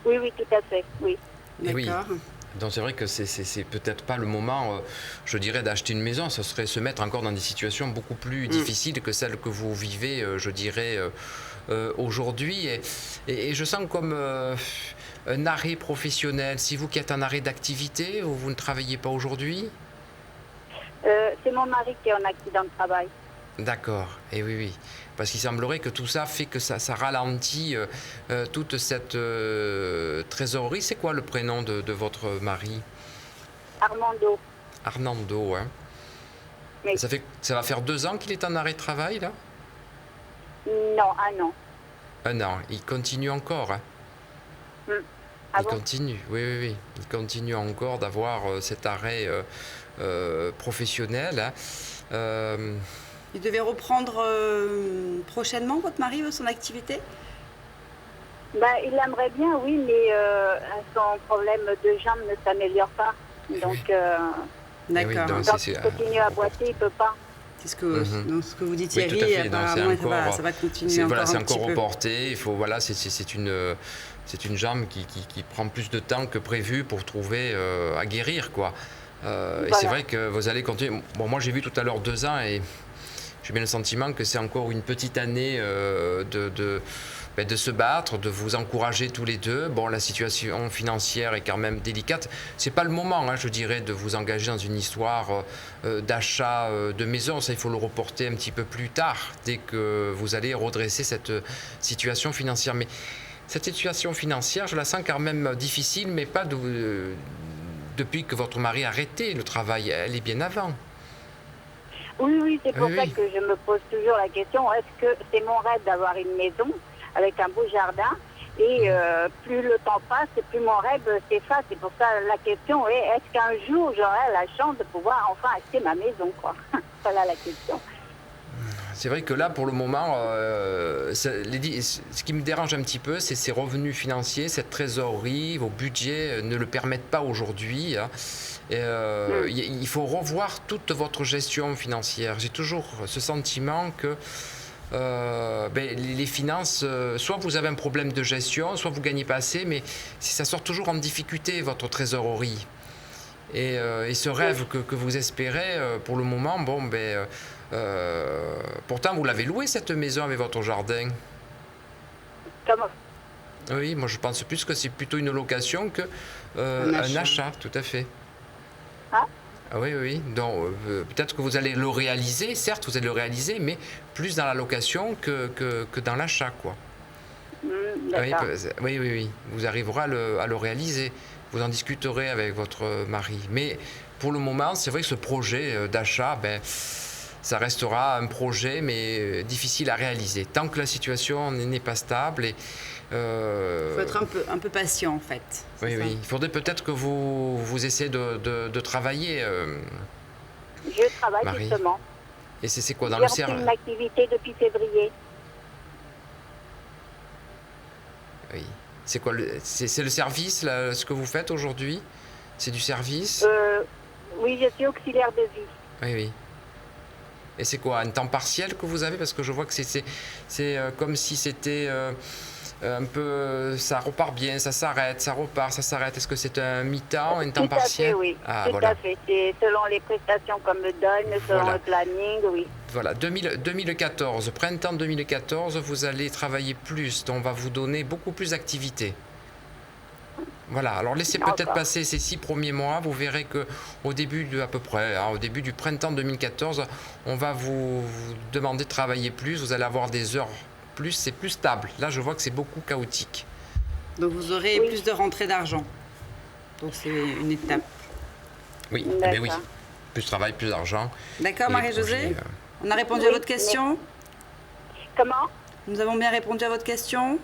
Oui, tout à fait, oui. D'accord. Oui. Donc c'est vrai que c'est peut-être pas le moment, je dirais, d'acheter une maison. Ce serait se mettre encore dans des situations beaucoup plus difficiles que celles que vous vivez, je dirais, aujourd'hui. Et je sens comme un arrêt professionnel. Si vous qui êtes en arrêt d'activité ou vous ne travaillez pas aujourd'hui? C'est mon mari qui est en accident de travail. D'accord, et oui. Parce qu'il semblerait que tout ça fait que ça ralentit toute cette trésorerie. C'est quoi le prénom de votre mari? Armando. Armando, hein. Oui. Ça va faire 2 ans qu'il est en arrêt de travail, là? Non, 1 an. 1 an. Il continue encore, hein? Ah il bon? continue, oui. Il continue encore d'avoir cet arrêt professionnel. Hein. Il devait reprendre prochainement, votre mari, son activité? Il aimerait bien, oui, mais son problème de jambes ne s'améliore pas. Donc, Eh oui, D'accord. donc quand il continue à boiter, il ne peut pas. C'est ce que, donc, ce que vous dites, Oui, tout à Thierry, fait. Donc, c'est apparemment, encore, ça va continuer c'est encore voilà, c'est un petit encore peu. reporté. Il faut, voilà, c'est une jambe qui prend plus de temps que prévu pour trouver à guérir, quoi. Et c'est vrai que vous allez continuer. Bon, moi, j'ai vu tout à l'heure 2 ans et j'ai bien le sentiment que c'est encore une petite année de se battre, de vous encourager tous les deux. Bon, la situation financière est quand même délicate. C'est pas le moment, je dirais, de vous engager dans une histoire d'achat de maison. Ça, il faut le reporter un petit peu plus tard, dès que vous allez redresser cette situation financière. Mais cette situation financière, je la sens quand même difficile, mais pas depuis que votre mari a arrêté le travail. Elle est bien avant. Oui, c'est pour ça que je me pose toujours la question, est-ce que c'est mon rêve d'avoir une maison avec un beau jardin et plus le temps passe, plus mon rêve s'efface. C'est pour ça la question est, est-ce qu'un jour j'aurai la chance de pouvoir enfin acheter ma maison, quoi. Voilà la question. C'est vrai que là, pour le moment, ce qui me dérange un petit peu, c'est ces revenus financiers, cette trésorerie, vos budgets ne le permettent pas aujourd'hui. Il faut revoir toute votre gestion financière. J'ai toujours ce sentiment que les finances, soit vous avez un problème de gestion, soit vous gagnez pas assez, mais ça sort toujours en difficulté, votre trésorerie. Et ce rêve que vous espérez, pour le moment, pourtant vous l'avez loué cette maison avec votre jardin. Comment? Oui, moi je pense plus que c'est plutôt une location que un achat, tout à fait. Ah. Oui. Donc peut-être que vous allez le réaliser, certes vous allez le réaliser, mais plus dans la location que dans l'achat, quoi. Oui. Vous arriverez à le réaliser. Vous en discuterez avec votre mari. Mais pour le moment, c'est vrai que ce projet d'achat, ça restera un projet, mais difficile à réaliser. Tant que la situation n'est pas stable. Il faut être un peu patient, en fait. Oui. Il faudrait peut-être que vous essayez de travailler. Je travaille, Marie. justement. Et c'est quoi dans le service? J'ai repris une activité depuis février. Oui. C'est quoi c'est le service, là, ce que vous faites aujourd'hui? C'est du service? Oui, je suis auxiliaire de vie. Oui. Et c'est quoi, un temps partiel que vous avez? Parce que je vois que c'est comme si c'était un peu... Ça repart bien, ça s'arrête, ça repart, ça s'arrête. Est-ce que c'est un mi-temps, un temps partiel? Tout à fait, oui. Ah, tout voilà. à fait. C'est selon les prestations qu'on me donne, selon le planning, oui. Voilà, 2014, printemps 2014, vous allez travailler plus, donc on va vous donner beaucoup plus d'activités. Voilà, alors laissez peut-être passer ces 6 premiers mois, vous verrez qu'au début au début du printemps 2014, on va vous demander de travailler plus, vous allez avoir des heures plus, c'est plus stable. Là, je vois que c'est beaucoup chaotique. Donc vous aurez plus de rentrée d'argent. Donc c'est une étape. Oui, oui. Plus de travail, plus d'argent. D'accord, Marie-Josée, on a répondu à votre question? Comment? Nous avons bien répondu à votre question?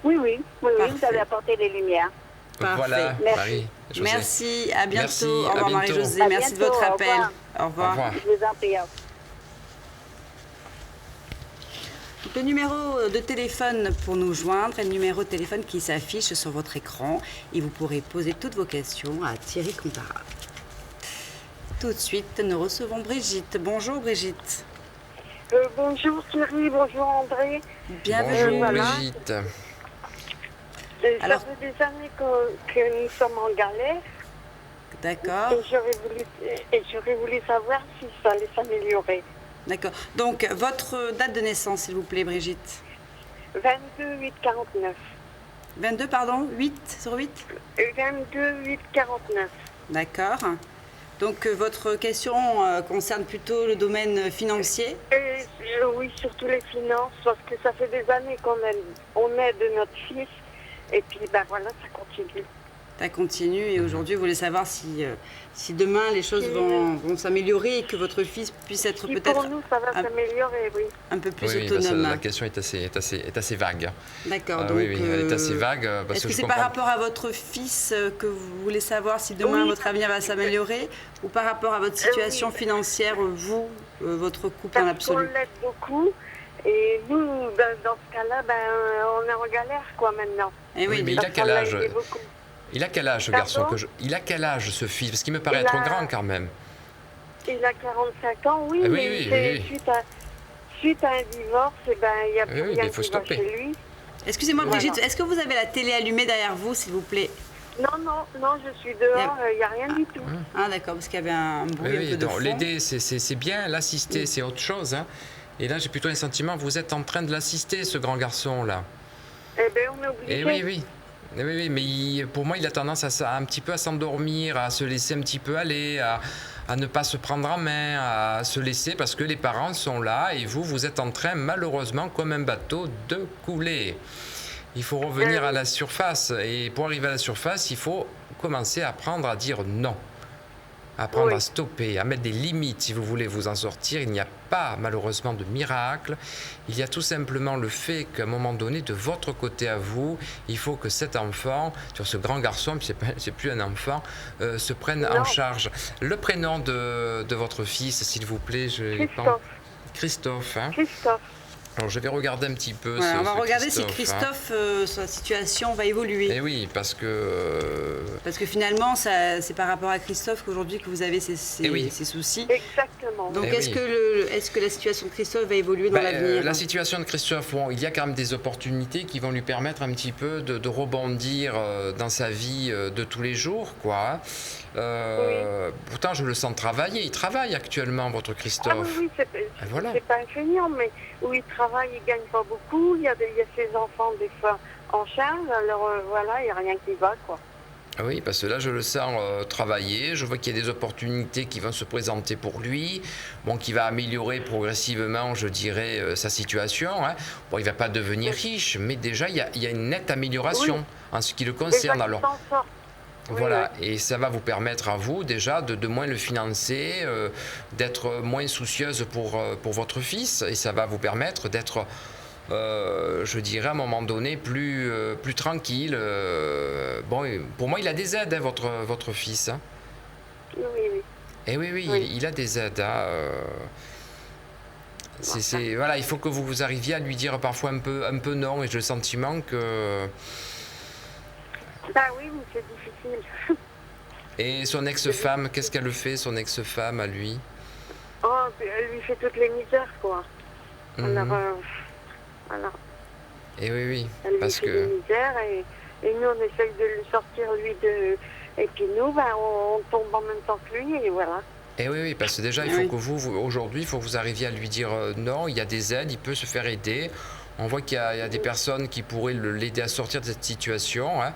Oui, vous avez apporté les lumières. Parfait. Voilà, Merci. Merci, à bientôt. Merci, au revoir Marie-Josée, merci de votre appel. Au revoir. Je vous en prie. Donc, le numéro de téléphone pour nous joindre est le numéro de téléphone qui s'affiche sur votre écran et vous pourrez poser toutes vos questions à Thierry Contara. Tout de suite, nous recevons Brigitte. Bonjour Brigitte. Bonjour Thierry, bonjour André. Bienvenue. Bonjour Brigitte. Ça fait des années que nous sommes en galère. D'accord. Et j'aurais voulu savoir si ça allait s'améliorer. D'accord. Donc, votre date de naissance, s'il vous plaît, Brigitte? 22 8 49. 22, pardon 8 sur 8 22 8 49. D'accord. Donc, votre question concerne plutôt le domaine financier? Oui, surtout les finances, parce que ça fait des années qu'on aide notre fils. Et puis, voilà, ça continue. Ça continue et aujourd'hui, vous voulez savoir si demain les choses vont s'améliorer et que votre fils puisse être peut-être... Pour nous, ça va s'améliorer, oui. Un peu plus Oui, autonome. La question est assez vague. D'accord. Donc, oui, elle est assez vague. Est-ce que c'est par rapport à votre fils que vous voulez savoir si demain votre avenir va s'améliorer ou par rapport à votre situation financière, vous, votre couple dans Parce qu'on l'absolu? l'aide beaucoup. Et nous, dans ce cas-là, on est en galère, quoi, maintenant. Eh Oui, mais il a Parce quel qu'on l'a âge? aidé beaucoup. Il a quel âge, ce Pardon? garçon Il a quel âge, ce fils? Parce qu'il me paraît Il trop a- grand quand même. Il a 45 ans, oui, Ah oui, mais oui, c'est oui. suite à un divorce, il n'y a Oui, plus oui, mais rien il faut qui va stopper. chez lui. Excusez-moi, Voilà. Brigitte, est-ce que vous avez la télé allumée derrière vous, s'il vous plaît? Non, je suis dehors, il n'y a rien du tout. Ah, d'accord, parce qu'il y avait un bruit un peu de donc fond. l'aider, c'est bien, l'assister, c'est autre chose. Hein. Et là, j'ai plutôt le sentiment que vous êtes en train de l'assister, ce grand garçon-là. Eh bien, on est obligé. Et oui, oui. Eh oui, oui, mais pour moi, il a tendance un petit peu à s'endormir, à se laisser un petit peu aller, à ne pas se prendre en main, à se laisser parce que les parents sont là et vous êtes en train, malheureusement, comme un bateau, de couler. Il faut revenir à la surface et pour arriver à la surface, il faut commencer à apprendre à dire non. Apprendre à stopper, à mettre des limites si vous voulez vous en sortir. Il n'y a pas malheureusement de miracle. Il y a tout simplement le fait qu'à un moment donné, de votre côté à vous, il faut que cet enfant, ce grand garçon, puis c'est plus un enfant, se prenne en charge. Le prénom de votre fils, s'il vous plaît, Christophe. Hein. Christophe. Alors je vais regarder un petit peu. Voilà, on va regarder si hein. Christophe, sa situation va évoluer. Eh oui, parce que finalement, c'est par rapport à Christophe qu'aujourd'hui que vous avez ces soucis. Exactement. Donc Eh est-ce que la situation de Christophe va évoluer dans l'avenir? La situation de Christophe, bon, il y a quand même des opportunités qui vont lui permettre un petit peu de rebondir dans sa vie de tous les jours, quoi. Pourtant, je le sens travailler. Il travaille actuellement, votre Christophe. Ah oui, c'est voilà. pas un feignant, mais où il travaille, il gagne pas beaucoup. Il y a ses enfants des fois en charge, alors voilà, il n'y a rien qui va, quoi. Oui, parce que là, je le sens travailler. Je vois qu'il y a des opportunités qui vont se présenter pour lui, qui va améliorer progressivement, je dirais, sa situation. Hein. Bon, il ne va pas devenir riche, mais déjà, il y a une nette amélioration en ce qui le concerne. Alors, voilà, et ça va vous permettre à vous déjà de moins le financer, d'être moins soucieuse pour votre fils, et ça va vous permettre d'être, je dirais à un moment donné, plus tranquille. Bon, pour moi, il a des aides, hein, votre fils. Hein. Oui. Et oui. Il a des aides. Hein, voilà, il faut que vous arriviez à lui dire parfois un peu non, et j'ai le sentiment que... Bah oui, mais c'est difficile. Et son ex-femme, qu'est-ce qu'elle fait, son ex-femme, à lui? Oh, elle lui fait toutes les misères, quoi. Alors, voilà. Et oui, elle parce lui fait des misères, et nous, on essaye de lui sortir, lui, de... Et puis nous, on tombe en même temps que lui, et voilà. Et oui, parce que déjà, il faut que aujourd'hui, il faut que vous arriviez à lui dire non, il y a des aides, il peut se faire aider. On voit qu'il y a des personnes qui pourraient l'aider à sortir de cette situation. Hein.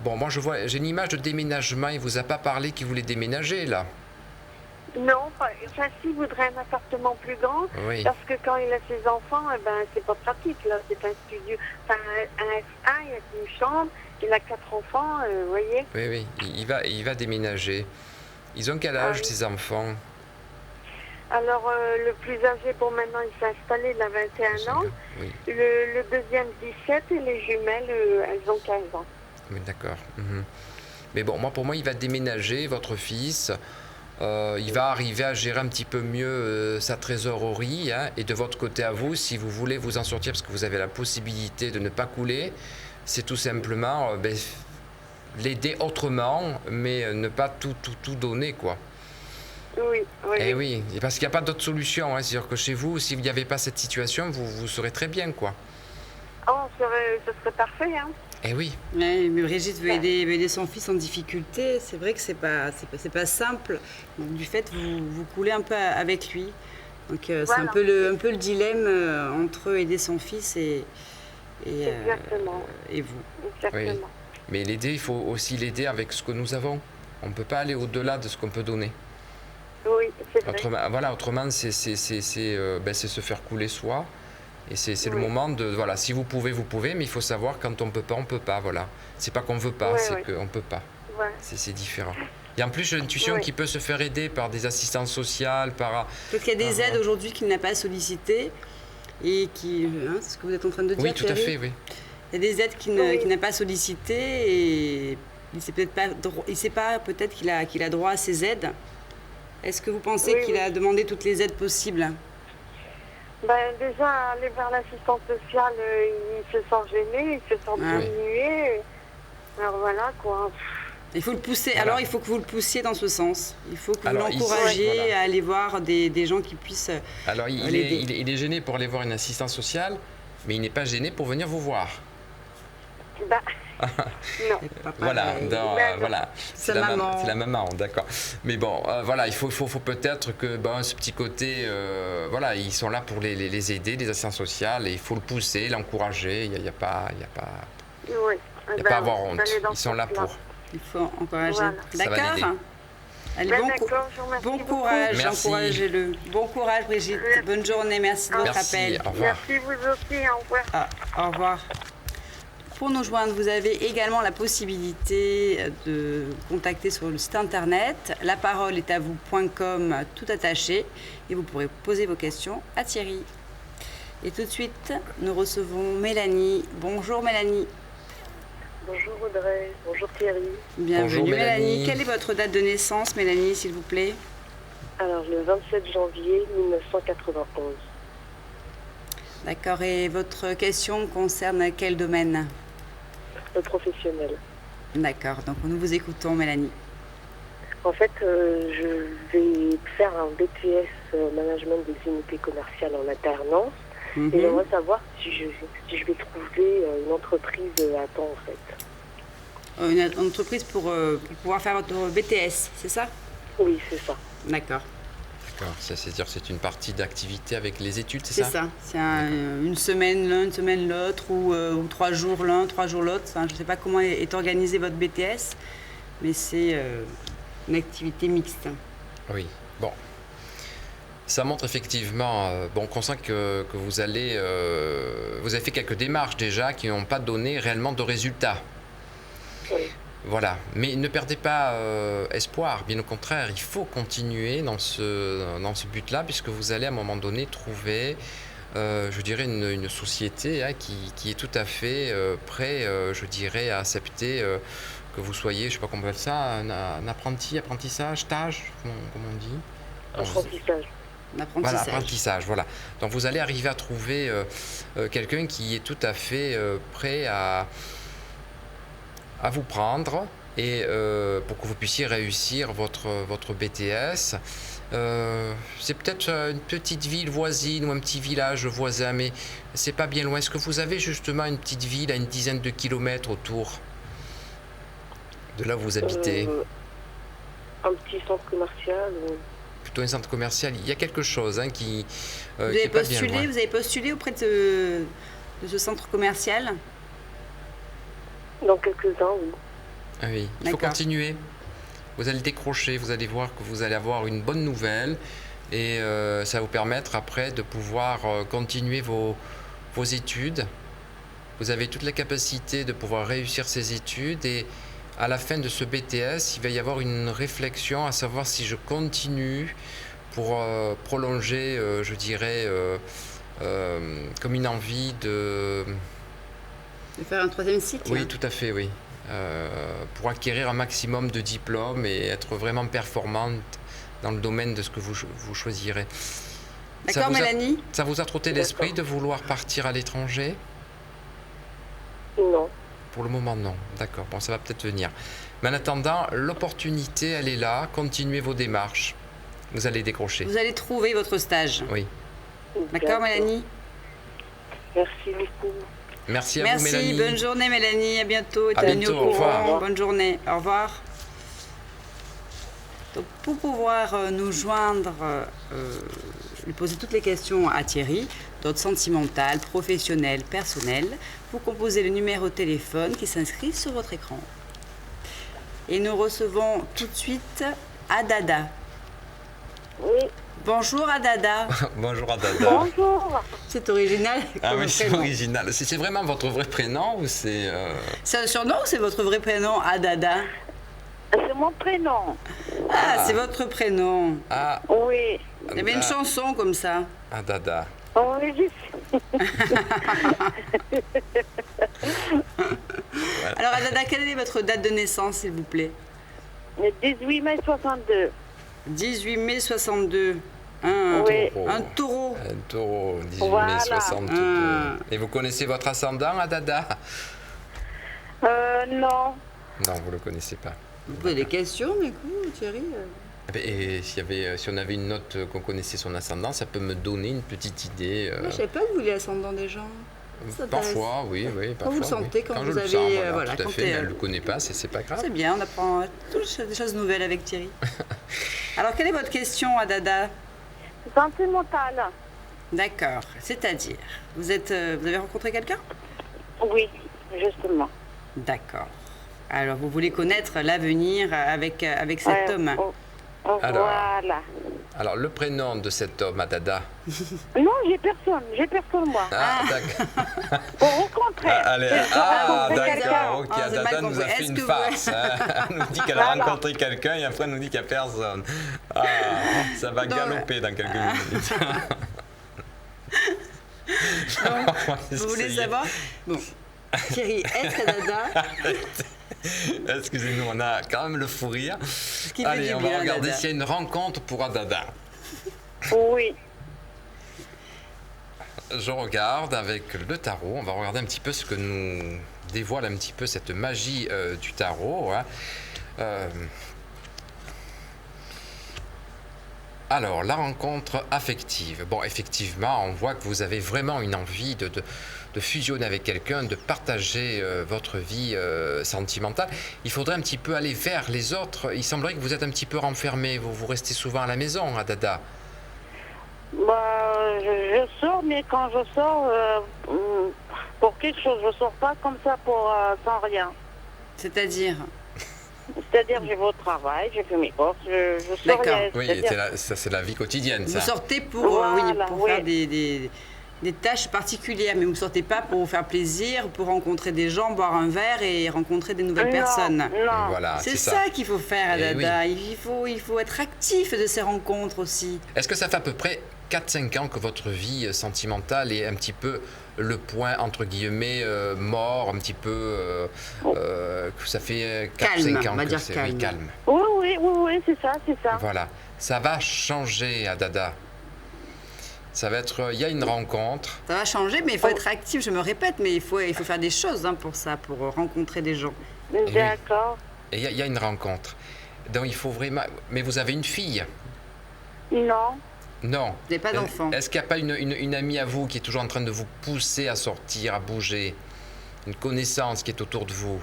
Bon, moi, j'ai une image de déménagement. Il ne vous a pas parlé qu'il voulait déménager, là? Non, enfin, s'il voudrait un appartement plus grand, parce que quand il a ses enfants, c'est pas pratique, là. C'est un studio, enfin, un F1, il y a une chambre, il a 4 enfants, vous voyez. Oui, il va déménager. Ils ont quel âge, ces enfants? Alors, le plus âgé, maintenant, il s'est installé, il a 21 ans. Oui. Le deuxième, 17, et les jumelles, elles ont 15 ans. Oui, d'accord. Mais bon, pour moi, il va déménager, votre fils. Il va arriver à gérer un petit peu mieux sa trésorerie. Hein, et de votre côté à vous, si vous voulez vous en sortir, parce que vous avez la possibilité de ne pas couler, c'est tout simplement l'aider autrement, mais ne pas tout donner, quoi. Oui. Et oui, parce qu'il n'y a pas d'autre solution. Hein. C'est-à-dire que chez vous, si il n'y avait pas cette situation, vous serez très bien, quoi. Oh, ce serait parfait, hein. Eh oui. Mais Brigitte veut aider son fils en difficulté. C'est vrai que c'est pas simple. Donc, du fait, vous coulez un peu avec lui. Donc c'est un peu le dilemme entre aider son fils et vous. Exactement. Oui. Mais l'aider, il faut aussi l'aider avec ce que nous avons. On ne peut pas aller au-delà de ce qu'on peut donner. Oui, c'est vrai. Autrement, c'est se faire couler soi. Et c'est le moment de... Voilà, si vous pouvez, mais il faut savoir quand on ne peut pas, voilà. C'est pas qu'on ne veut pas, c'est qu'on ne peut pas. Ouais. C'est différent. Et en plus, j'ai l'intuition qu'il peut se faire aider par des assistantes sociales, par... Peut-être qu'il y a des aides aujourd'hui qu'il n'a pas sollicitées et qui... c'est ce que vous êtes en train de dire, Oui, tout à fait, oui. Il y a des aides qu'il n'a pas sollicitées et il ne sait pas peut-être qu'il a droit à ces aides. Est-ce que vous pensez Oui, qu'il a demandé toutes les aides possibles? Déjà, aller vers l'assistante sociale, il se sent gêné, il se sent diminué. Alors voilà, quoi. Il faut le pousser. Voilà. Alors, il faut que vous le poussiez dans ce sens. Il faut que vous Alors, l'encouragiez voilà. à aller voir des gens qui puississent Alors, l'aider. il est gêné pour aller voir une assistante sociale, mais il n'est pas gêné pour venir vous voir. Non. C'est pas Voilà, pareil. voilà. Sa maman. C'est la maman, d'accord. Mais bon, voilà, il faut peut-être que ce petit côté, voilà, ils sont là pour les aider, les assistantes sociales, et il faut le pousser, l'encourager. Il n'y a pas Oui. à avoir honte. Ils sont là pour. Il faut encourager. Voilà. Ça va l'aider. D'accord. Allez, D'accord, je vous remercie bon beaucoup. courage, Merci. encouragez-le. Bon courage, Brigitte. Bonne journée, merci de votre Merci, appel. au revoir. Merci vous aussi, au revoir. Au revoir. Pour nous joindre, vous avez également la possibilité de contacter sur le site internet laparoleestavou.com, tout attaché, et vous pourrez poser vos questions à Thierry. Et tout de suite, nous recevons Mélanie. Bonjour Mélanie. Bonjour Audrey, bonjour Thierry. Bienvenue Bonjour, Mélanie. Quelle est votre date de naissance, Mélanie, s'il vous plaît? Alors, le 27 janvier 1991. D'accord, et votre question concerne quel domaine? Le professionnel. D'accord, donc nous vous écoutons, Mélanie. En fait, je vais faire un BTS Management des unités commerciales en alternance. Et j'aimerais savoir si je vais trouver une entreprise à temps, en fait. Une entreprise pour pouvoir faire votre BTS, c'est ça? Oui, c'est ça. D'accord. D'accord, c'est-à-dire c'est une partie d'activité avec les études, c'est C'est ça? ça. C'est une semaine l'un, une semaine l'autre, ou 3 jours l'un, 3 jours l'autre. Enfin, je ne sais pas comment est organisé votre BTS, mais c'est une activité mixte. Oui, bon. Ça montre effectivement, qu'on sent que vous allez, vous avez fait quelques démarches déjà qui n'ont pas donné réellement de résultats. Oui. Voilà, mais ne perdez pas espoir, bien au contraire, il faut continuer dans ce but-là, puisque vous allez à un moment donné trouver, je dirais, une société qui est tout à fait prêt, je dirais, à accepter que vous soyez, je ne sais pas comment on appelle ça, un apprentissage, stage, comment on dit? Apprentissage. Voilà, apprentissage, voilà. Donc vous allez arriver à trouver quelqu'un qui est tout à fait prêt à vous prendre et pour que vous puissiez réussir votre BTS. C'est peut-être une petite ville voisine ou un petit village voisin, mais c'est pas bien loin. Est-ce que vous avez justement une petite ville à une dizaine de kilomètres autour de là où vous habitez? Un petit centre commercial Plutôt un centre commercial. Il y a quelque chose qui Vous qui avez est pas bien loin. postulé, auprès de ce centre commercial? Dans quelques-uns, oui. Ah oui, il faut D'accord. continuer. Vous allez décrocher, vous allez voir que vous allez avoir une bonne nouvelle et ça va vous permettre après de pouvoir continuer vos études. Vous avez toute la capacité de pouvoir réussir ces études et à la fin de ce BTS, il va y avoir une réflexion à savoir si je continue pour prolonger, je dirais, comme une envie de... De faire un 3e cycle? Oui, tout à fait, oui. Pour acquérir un maximum de diplômes et être vraiment performante dans le domaine de ce que vous choisirez. D'accord, Mélanie? Ça vous a trotté l'esprit de vouloir partir à l'étranger? Non. Pour le moment, non. D'accord, bon, ça va peut-être venir. Mais en attendant, l'opportunité, elle est là. Continuez vos démarches. Vous allez décrocher. Vous allez trouver votre stage. Oui. D'accord, Mélanie? Merci beaucoup. Merci à vous, Merci, Mélanie. bonne journée, Mélanie. À bientôt. À Tenez-nous bientôt, au au revoir. courant. Bonne journée. Au revoir. Donc, pour pouvoir nous joindre, lui poser toutes les questions à Thierry, d'autres sentimentales, professionnelles, personnelles, vous composez le numéro de téléphone qui s'inscrit sur votre écran. Et nous recevons tout de suite Adada. Oui. Bonjour Adada. Bonjour Adada. Bonjour. C'est original. Ah comme oui, c'est prénom. original. C'est vraiment votre vrai prénom ou c'est... C'est un surnom ou c'est votre vrai prénom, Adada? C'est mon prénom. Ah, c'est votre prénom. Ah, Oui. Il y avait une chanson comme ça. Adada. Oui, je sais. Alors Adada, quelle est votre date de naissance, s'il vous plaît? Le 18 mai 62. 18 mai 62. Oui. Un taureau. Un taureau, 18 Voilà. mai 62. Et vous connaissez votre ascendant, Adada? Non. Non, vous ne le connaissez pas. Vous posez des questions, du coup, Thierry Et si on avait une note qu'on connaissait son ascendant, ça peut me donner une petite idée. Moi, je ne savais pas que vous vouliez l'ascendant des gens. Ça t'intéresse. Parfois, oui, parfois. Quand vous le sentez, oui. quand je vous le avez, sens, voilà, voilà, tout à quand fait, mais t'es, elle ne le connaît pas, c'est pas grave. C'est bien, on apprend des choses nouvelles avec Thierry. Alors, quelle est votre question, Adada? Sentimentale. D'accord, c'est-à-dire, vous avez rencontré quelqu'un? Oui, justement. D'accord. Alors, vous voulez connaître l'avenir avec cet homme? Alors. Voilà. Alors, le prénom de cet homme, Adada? Non, j'ai personne, moi. Ah, d'accord. Pour rencontrer. Allez, rencontrer quelqu'un. d'accord, ok, Ah, j'ai mal Adada nous a compris. fait Est-ce une que vous- farce. Elle nous dit qu'elle a Voilà. rencontré quelqu'un et après elle nous dit qu'il n'y a personne. Ah, ça va Non, galoper dans quelques minutes. Vous voulez savoir? Bon, Thierry, est-ce qu'Adada, Excusez-nous, on a quand même le fou rire. qui fait Allez, du on bien, va regarder Adada. s'il y a une rencontre pour Adada. Oui. Je regarde avec le tarot. On va regarder un petit peu ce que nous dévoile un petit peu cette magie du tarot. Hein. Alors, la rencontre affective. Bon, effectivement, on voit que vous avez vraiment une envie de fusionner avec quelqu'un, de partager votre vie sentimentale. Il faudrait un petit peu aller vers les autres. Il semblerait que vous êtes un petit peu renfermé. Vous restez souvent à la maison, Adada. Bah, je sors, mais quand je sors, pour quelque chose, je sors pas comme ça sans rien. C'est-à-dire? C'est-à-dire, je vais au travail, je fais mes courses, je sors D'accord. rien. Oui, C'est-à-dire- ça c'est la vie quotidienne, Vous ça. sortez pour, Voilà, pour oui. faire des tâches particulières, mais vous ne sortez pas pour vous faire plaisir, pour rencontrer des gens, boire un verre et rencontrer des nouvelles personnes. Non. Voilà, C'est ça qu'il faut faire, Eh Adada. Il faut être actif de ces rencontres aussi. Est-ce que ça fait à peu près 4-5 ans que votre vie sentimentale est un petit peu le point, entre guillemets, mort, un petit peu, que ça fait 4-5 Calme, ans on va que dire c'est calme. oui, calme. Oui, c'est ça. Voilà, ça va changer, Adada. Ça va être, il y a une rencontre. Ça va changer, mais il faut être actif. Je me répète, mais il faut faire des choses pour ça, pour rencontrer des gens. D'accord. Et il y a une rencontre. Donc il faut vraiment... Mais vous avez une fille? Non. Non. Vous n'avez pas d'enfant. Est-ce qu'il n'y a pas une amie à vous qui est toujours en train de vous pousser à sortir, à bouger? Une connaissance qui est autour de vous?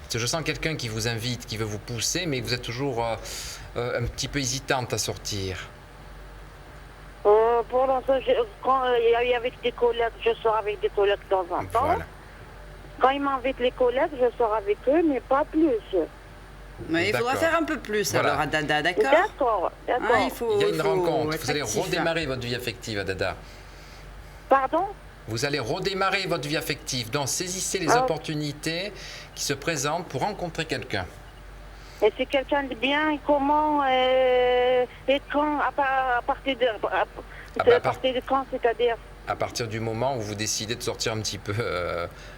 Parce que je sens quelqu'un qui vous invite, qui veut vous pousser, mais vous êtes toujours un petit peu hésitante à sortir. Pour l'instant, quand il y a avec des collègues, je sors avec des collègues de temps en temps. Voilà. Quand ils m'invitent les collègues, je sors avec eux, mais pas plus. Mais il faudra D'accord. faire un peu plus, Voilà. alors, Adada, d'accord? D'accord. Il faut, Il y a une il faut rencontre. être Vous allez actif. redémarrer votre vie affective, Adada. Pardon? Vous allez redémarrer votre vie affective. Donc saisissez les opportunités qui se présentent pour rencontrer quelqu'un. Et c'est quelqu'un de bien, et comment, et quand, à partir de... À partir de quand, c'est-à-dire? À partir du moment où vous décidez de sortir un petit peu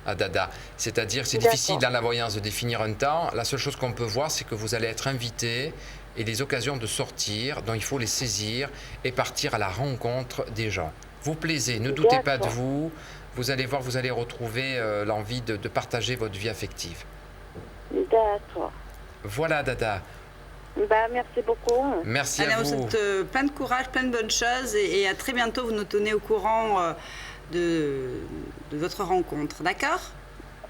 à Dada. C'est-à-dire, c'est D'accord. difficile dans la voyance de définir un temps. La seule chose qu'on peut voir, c'est que vous allez être invité et les occasions de sortir, donc il faut les saisir et partir à la rencontre des gens. Vous plaisez, ne doutez pas de D'accord. vous. Vous allez voir, vous allez retrouver l'envie de partager votre vie affective. D'accord. Voilà, Dada. Bah, merci beaucoup. Merci Allez, à on vous vous. souhaite plein de courage, plein de bonnes choses et à très bientôt. Vous nous tenez au courant de votre rencontre, d'accord?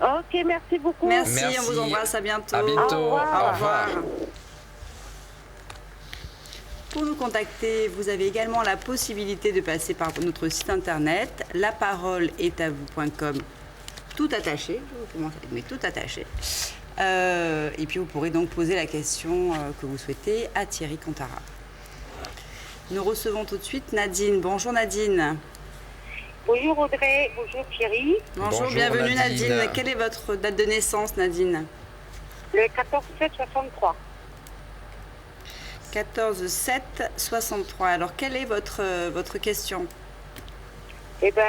Ok, merci beaucoup. Merci, Merci. on vous embrasse, à bientôt. À bientôt. Au revoir. Au revoir. Pour nous contacter, vous avez également la possibilité de passer par notre site internet laparoleestavou.com, tout attaché. Je commence avec mes tout attaché. Et puis vous pourrez donc poser la question que vous souhaitez à Thierry Cantara. Nous recevons tout de suite Nadine. Bonjour Nadine. Bonjour Audrey, bonjour Thierry. Bonjour, Bonjour, bienvenue Nadine. Nadine. Quelle est votre date de naissance Nadine? Le 14-7-63. 14-7-63. Alors quelle est votre question? Eh ben,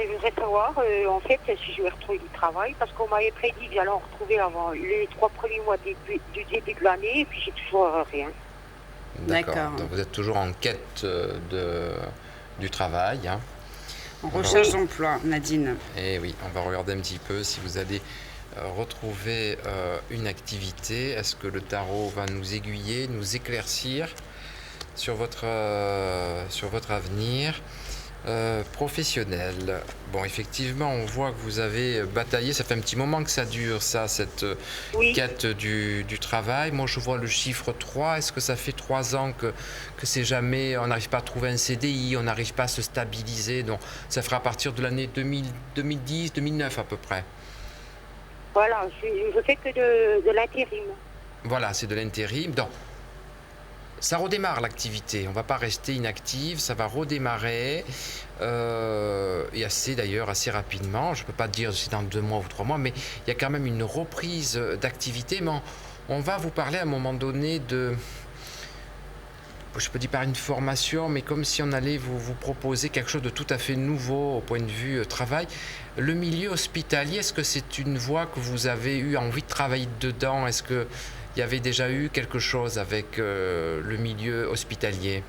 je voudrais savoir, en fait, si je vais retrouver du travail, parce qu'on m'avait prédit que j'allais en retrouver avant les 3 premiers mois du début de l'année, et puis j'ai toujours rien. D'accord. Donc vous êtes toujours en quête du travail. Hein. En recherche d'emploi, Nadine. Et oui, on va regarder un petit peu si vous allez retrouver une activité. Est-ce que le tarot va nous aiguiller, nous éclaircir sur votre avenir professionnel? Bon, effectivement, on voit que vous avez bataillé. Ça fait un petit moment que ça dure, cette quête du travail. Moi, je vois le chiffre 3. Est-ce que ça fait 3 ans que c'est jamais... On n'arrive pas à trouver un CDI, on n'arrive pas à se stabiliser. Donc, ça fera à partir de l'année 2010-2009 à peu près. Voilà, je fais que de l'intérim. Voilà, c'est de l'intérim. Donc, ça redémarre l'activité, on ne va pas rester inactive, ça va redémarrer, et assez rapidement. Je ne peux pas dire si c'est dans 2 mois ou 3 mois, mais il y a quand même une reprise d'activité. Mais on va vous parler à un moment donné de, je peux dire par une formation, mais comme si on allait vous proposer quelque chose de tout à fait nouveau au point de vue travail. Le milieu hospitalier, est-ce que c'est une voie que vous avez eu envie de travailler dedans? Est-ce que il y avait déjà eu quelque chose avec le milieu hospitalier?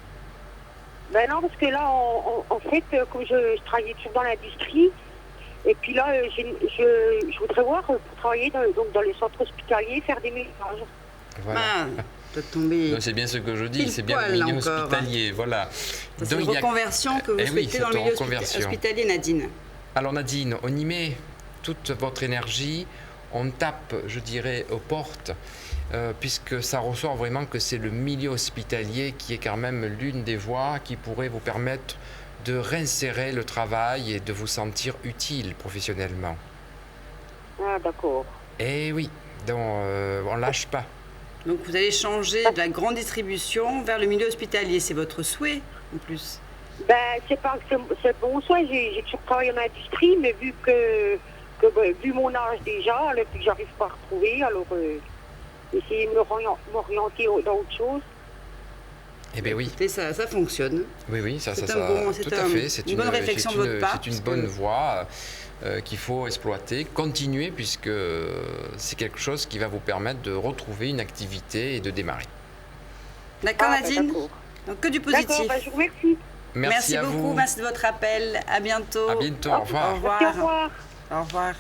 Ben non, parce que là, en fait, comme je travaillais toujours dans l'industrie, et puis là, je voudrais voir pour travailler dans les centres hospitaliers, faire des ménages. Voilà. C'est bien ce que je dis, c'est bien le milieu hospitalier. Voilà. C'est une reconversion que vous souhaitez dans le milieu hospitalier, Nadine. Alors Nadine, on y met toute votre énergie, on tape, je dirais, aux portes. Puisque ça ressort vraiment que c'est le milieu hospitalier qui est quand même l'une des voies qui pourrait vous permettre de réinsérer le travail et de vous sentir utile professionnellement. Ah, d'accord. Eh oui, donc on ne lâche pas. Donc vous allez changer de la grande distribution vers le milieu hospitalier, c'est votre souhait en plus? Ben, c'est pas que c'est bon souhait, j'ai toujours travaillé en industrie, mais vu vu mon âge déjà, là, puis j'arrive pas à retrouver, alors... essayer de m'orienter dans autre chose. Eh bien oui. Et ça fonctionne. Oui, ça tout à fait. C'est une bonne réflexion de votre part. C'est une bonne voie qu'il faut exploiter, continuer, puisque c'est quelque chose qui va vous permettre de retrouver une activité et de démarrer. D'accord, Nadine. Donc que du positif. D'accord, je vous remercie. Merci à beaucoup, vous. merci de votre appel. À bientôt. À bientôt, au revoir. Au revoir. Au revoir. Au revoir.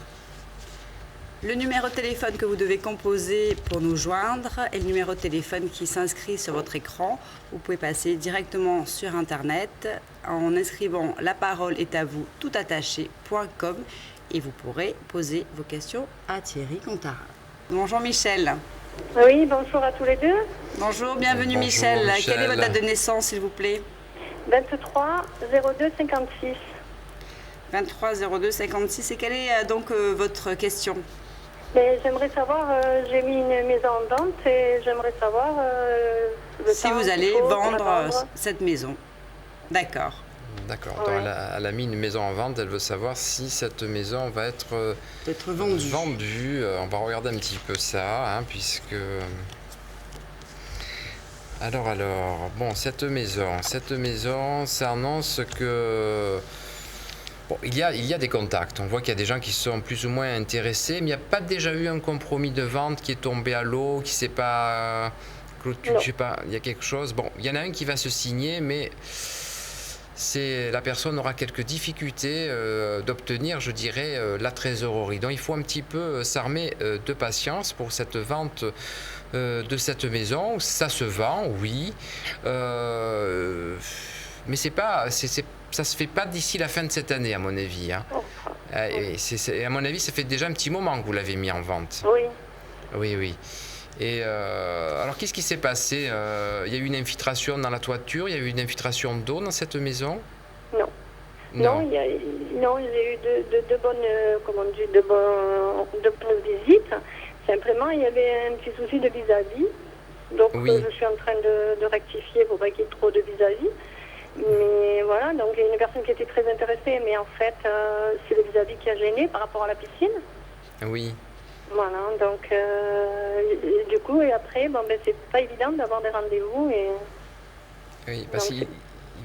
Le numéro de téléphone que vous devez composer pour nous joindre est le numéro de téléphone qui s'inscrit sur votre écran. Vous pouvez passer directement sur Internet en inscrivant la parole est à vous tout attaché.com et vous pourrez poser vos questions à Thierry Contara. Bonjour Michel. Oui, bonjour à tous les deux. Bonjour, bienvenue. Bonjour, Michel. Michel. Quelle est votre date de naissance s'il vous plaît? 23 02 56. 23 02 56. Et quelle est donc votre question? Mais j'aimerais savoir, j'ai mis une maison en vente et j'aimerais savoir si vous allez vendre cette maison. D'accord. D'accord. Ouais. Elle a mis une maison en vente, elle veut savoir si cette maison va être vendue. On va regarder un petit peu ça, hein, puisque... Alors, bon, cette maison, ça annonce que... Bon, il y a des contacts, on voit qu'il y a des gens qui sont plus ou moins intéressés, mais il n'y a pas déjà eu un compromis de vente qui est tombé à l'eau, qui ne s'est pas clôturé, je sais pas, il y a quelque chose. Bon, il y en a un qui va se signer, mais la personne aura quelques difficultés d'obtenir, je dirais, la trésorerie. Donc il faut un petit peu s'armer de patience pour cette vente de cette maison. Ça se vend, oui, mais ça se fait pas d'ici la fin de cette année, à mon avis. Hein. Et à mon avis, ça fait déjà un petit moment que vous l'avez mis en vente. Oui. Oui. Et alors, qu'est-ce qui s'est passé? Il y a eu une infiltration dans la toiture, il y a eu une infiltration d'eau dans cette maison? Non, il y a eu de bonnes visites. Simplement, il y avait un petit souci de vis-à-vis. Donc, je suis en train de rectifier pour pas qu'il y ait trop de vis-à-vis. Mais voilà, donc il y a une personne qui était très intéressée, mais en fait, c'est le vis-à-vis qui a gêné par rapport à la piscine. Oui. Voilà, donc du coup, et après, c'est pas évident d'avoir des rendez-vous. Oui, parce qu'il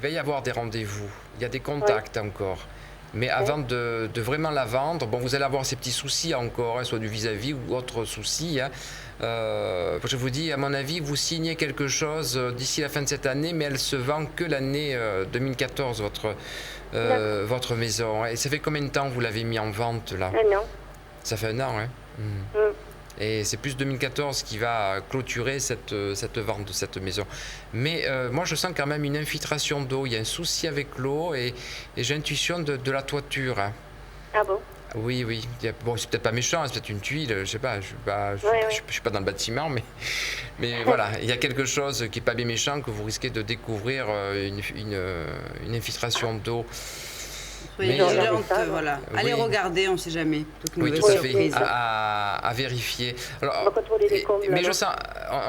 va y avoir des rendez-vous, il y a des contacts encore. Mais avant de vraiment la vendre, bon, vous allez avoir ces petits soucis encore, soit du vis-à-vis ou autres soucis. Je vous dis, à mon avis, vous signez quelque chose d'ici la fin de cette année, mais elle se vend que l'année 2014, votre maison. Et ça fait combien de temps vous l'avez mis en vente là? 1 an. Ça fait 1 an, hein. Et c'est plus 2014 qui va clôturer cette vente de cette maison. Mais moi, je sens quand même une infiltration d'eau. Il y a un souci avec l'eau et j'ai l'intuition de la toiture. Hein. Ah bon? Oui. Bon, c'est peut-être pas méchant, c'est peut-être une tuile, je sais pas. Je suis pas dans le bâtiment, mais voilà, il y a quelque chose qui est pas bien méchant que vous risquez de découvrir une infiltration d'eau. Oui, voilà. Allez regarder, on ne sait jamais. Oui, tout à fait, à vérifier. Alors, on va contrôler les comptes. Mais je sens,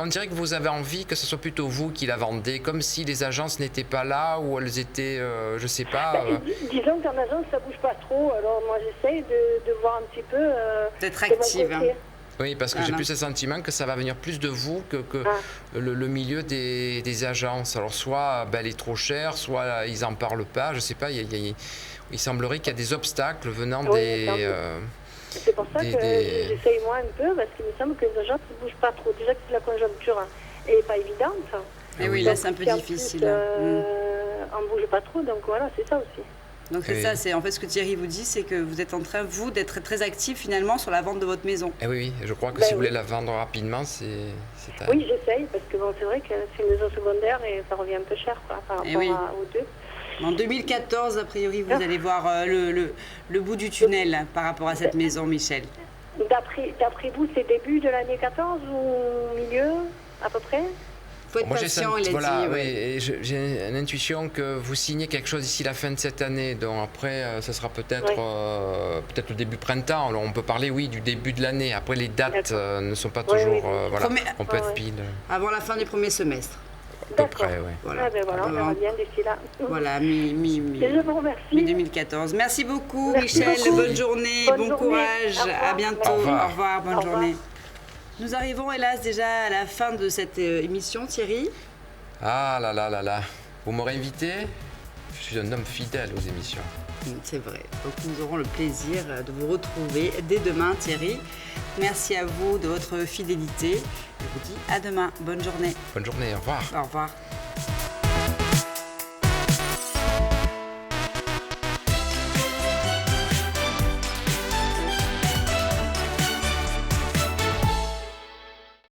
on dirait que vous avez envie que ce soit plutôt vous qui la vendez, comme si les agences n'étaient pas là ou elles étaient, je sais pas. Disons qu'en agence, ça bouge pas trop, alors moi j'essaye de voir un petit peu. D'être active. Oui, parce que j'ai plus le sentiment que ça va venir plus de vous que le milieu des agences. Alors soit elle est trop chère, soit ils n'en parlent pas, je sais pas, il semblerait qu'il y a des obstacles venant des... C'est pour ça que j'essaye moi un peu, parce qu'il me semble que les agences ne bougent pas trop. Déjà que la conjoncture n'est pas évidente. Et oui, là c'est un peu difficile. On ne bouge pas trop, donc voilà, c'est ça aussi. Donc c'est ça, c'est en fait ce que Thierry vous dit, c'est que vous êtes en train, vous, d'être très actif finalement sur la vente de votre maison. Et oui, je crois que si vous voulez la vendre rapidement, c'est Oui, j'essaye, parce que bon, c'est vrai que c'est une maison secondaire et ça revient un peu cher par rapport aux deux. En 2014, a priori, vous allez voir le bout du tunnel par rapport à cette maison, Michel. D'après vous, c'est début de l'année 14 ou milieu, à peu près? Il faut être patient, il a dit. J'ai une intuition que vous signez quelque chose d'ici la fin de cette année. Donc après, ce sera peut-être le début printemps. Alors on peut parler, du début de l'année. Après, les dates ne sont pas toujours... on peut être pile. Avant la fin du premier semestre. À peu près, oui. Voilà. On verra bien d'ici là. Voilà, je vous remercie. Mi-2014. Merci beaucoup, Michel. Bonne journée, bon courage. À bientôt. Au revoir, bonne journée. Nous arrivons hélas déjà à la fin de cette émission, Thierry. Ah là. Vous m'aurez invité? Je suis un homme fidèle aux émissions. C'est vrai. Donc nous aurons le plaisir de vous retrouver dès demain, Thierry. Merci à vous de votre fidélité. Je vous dis à demain. Bonne journée. Bonne journée, au revoir. Au revoir.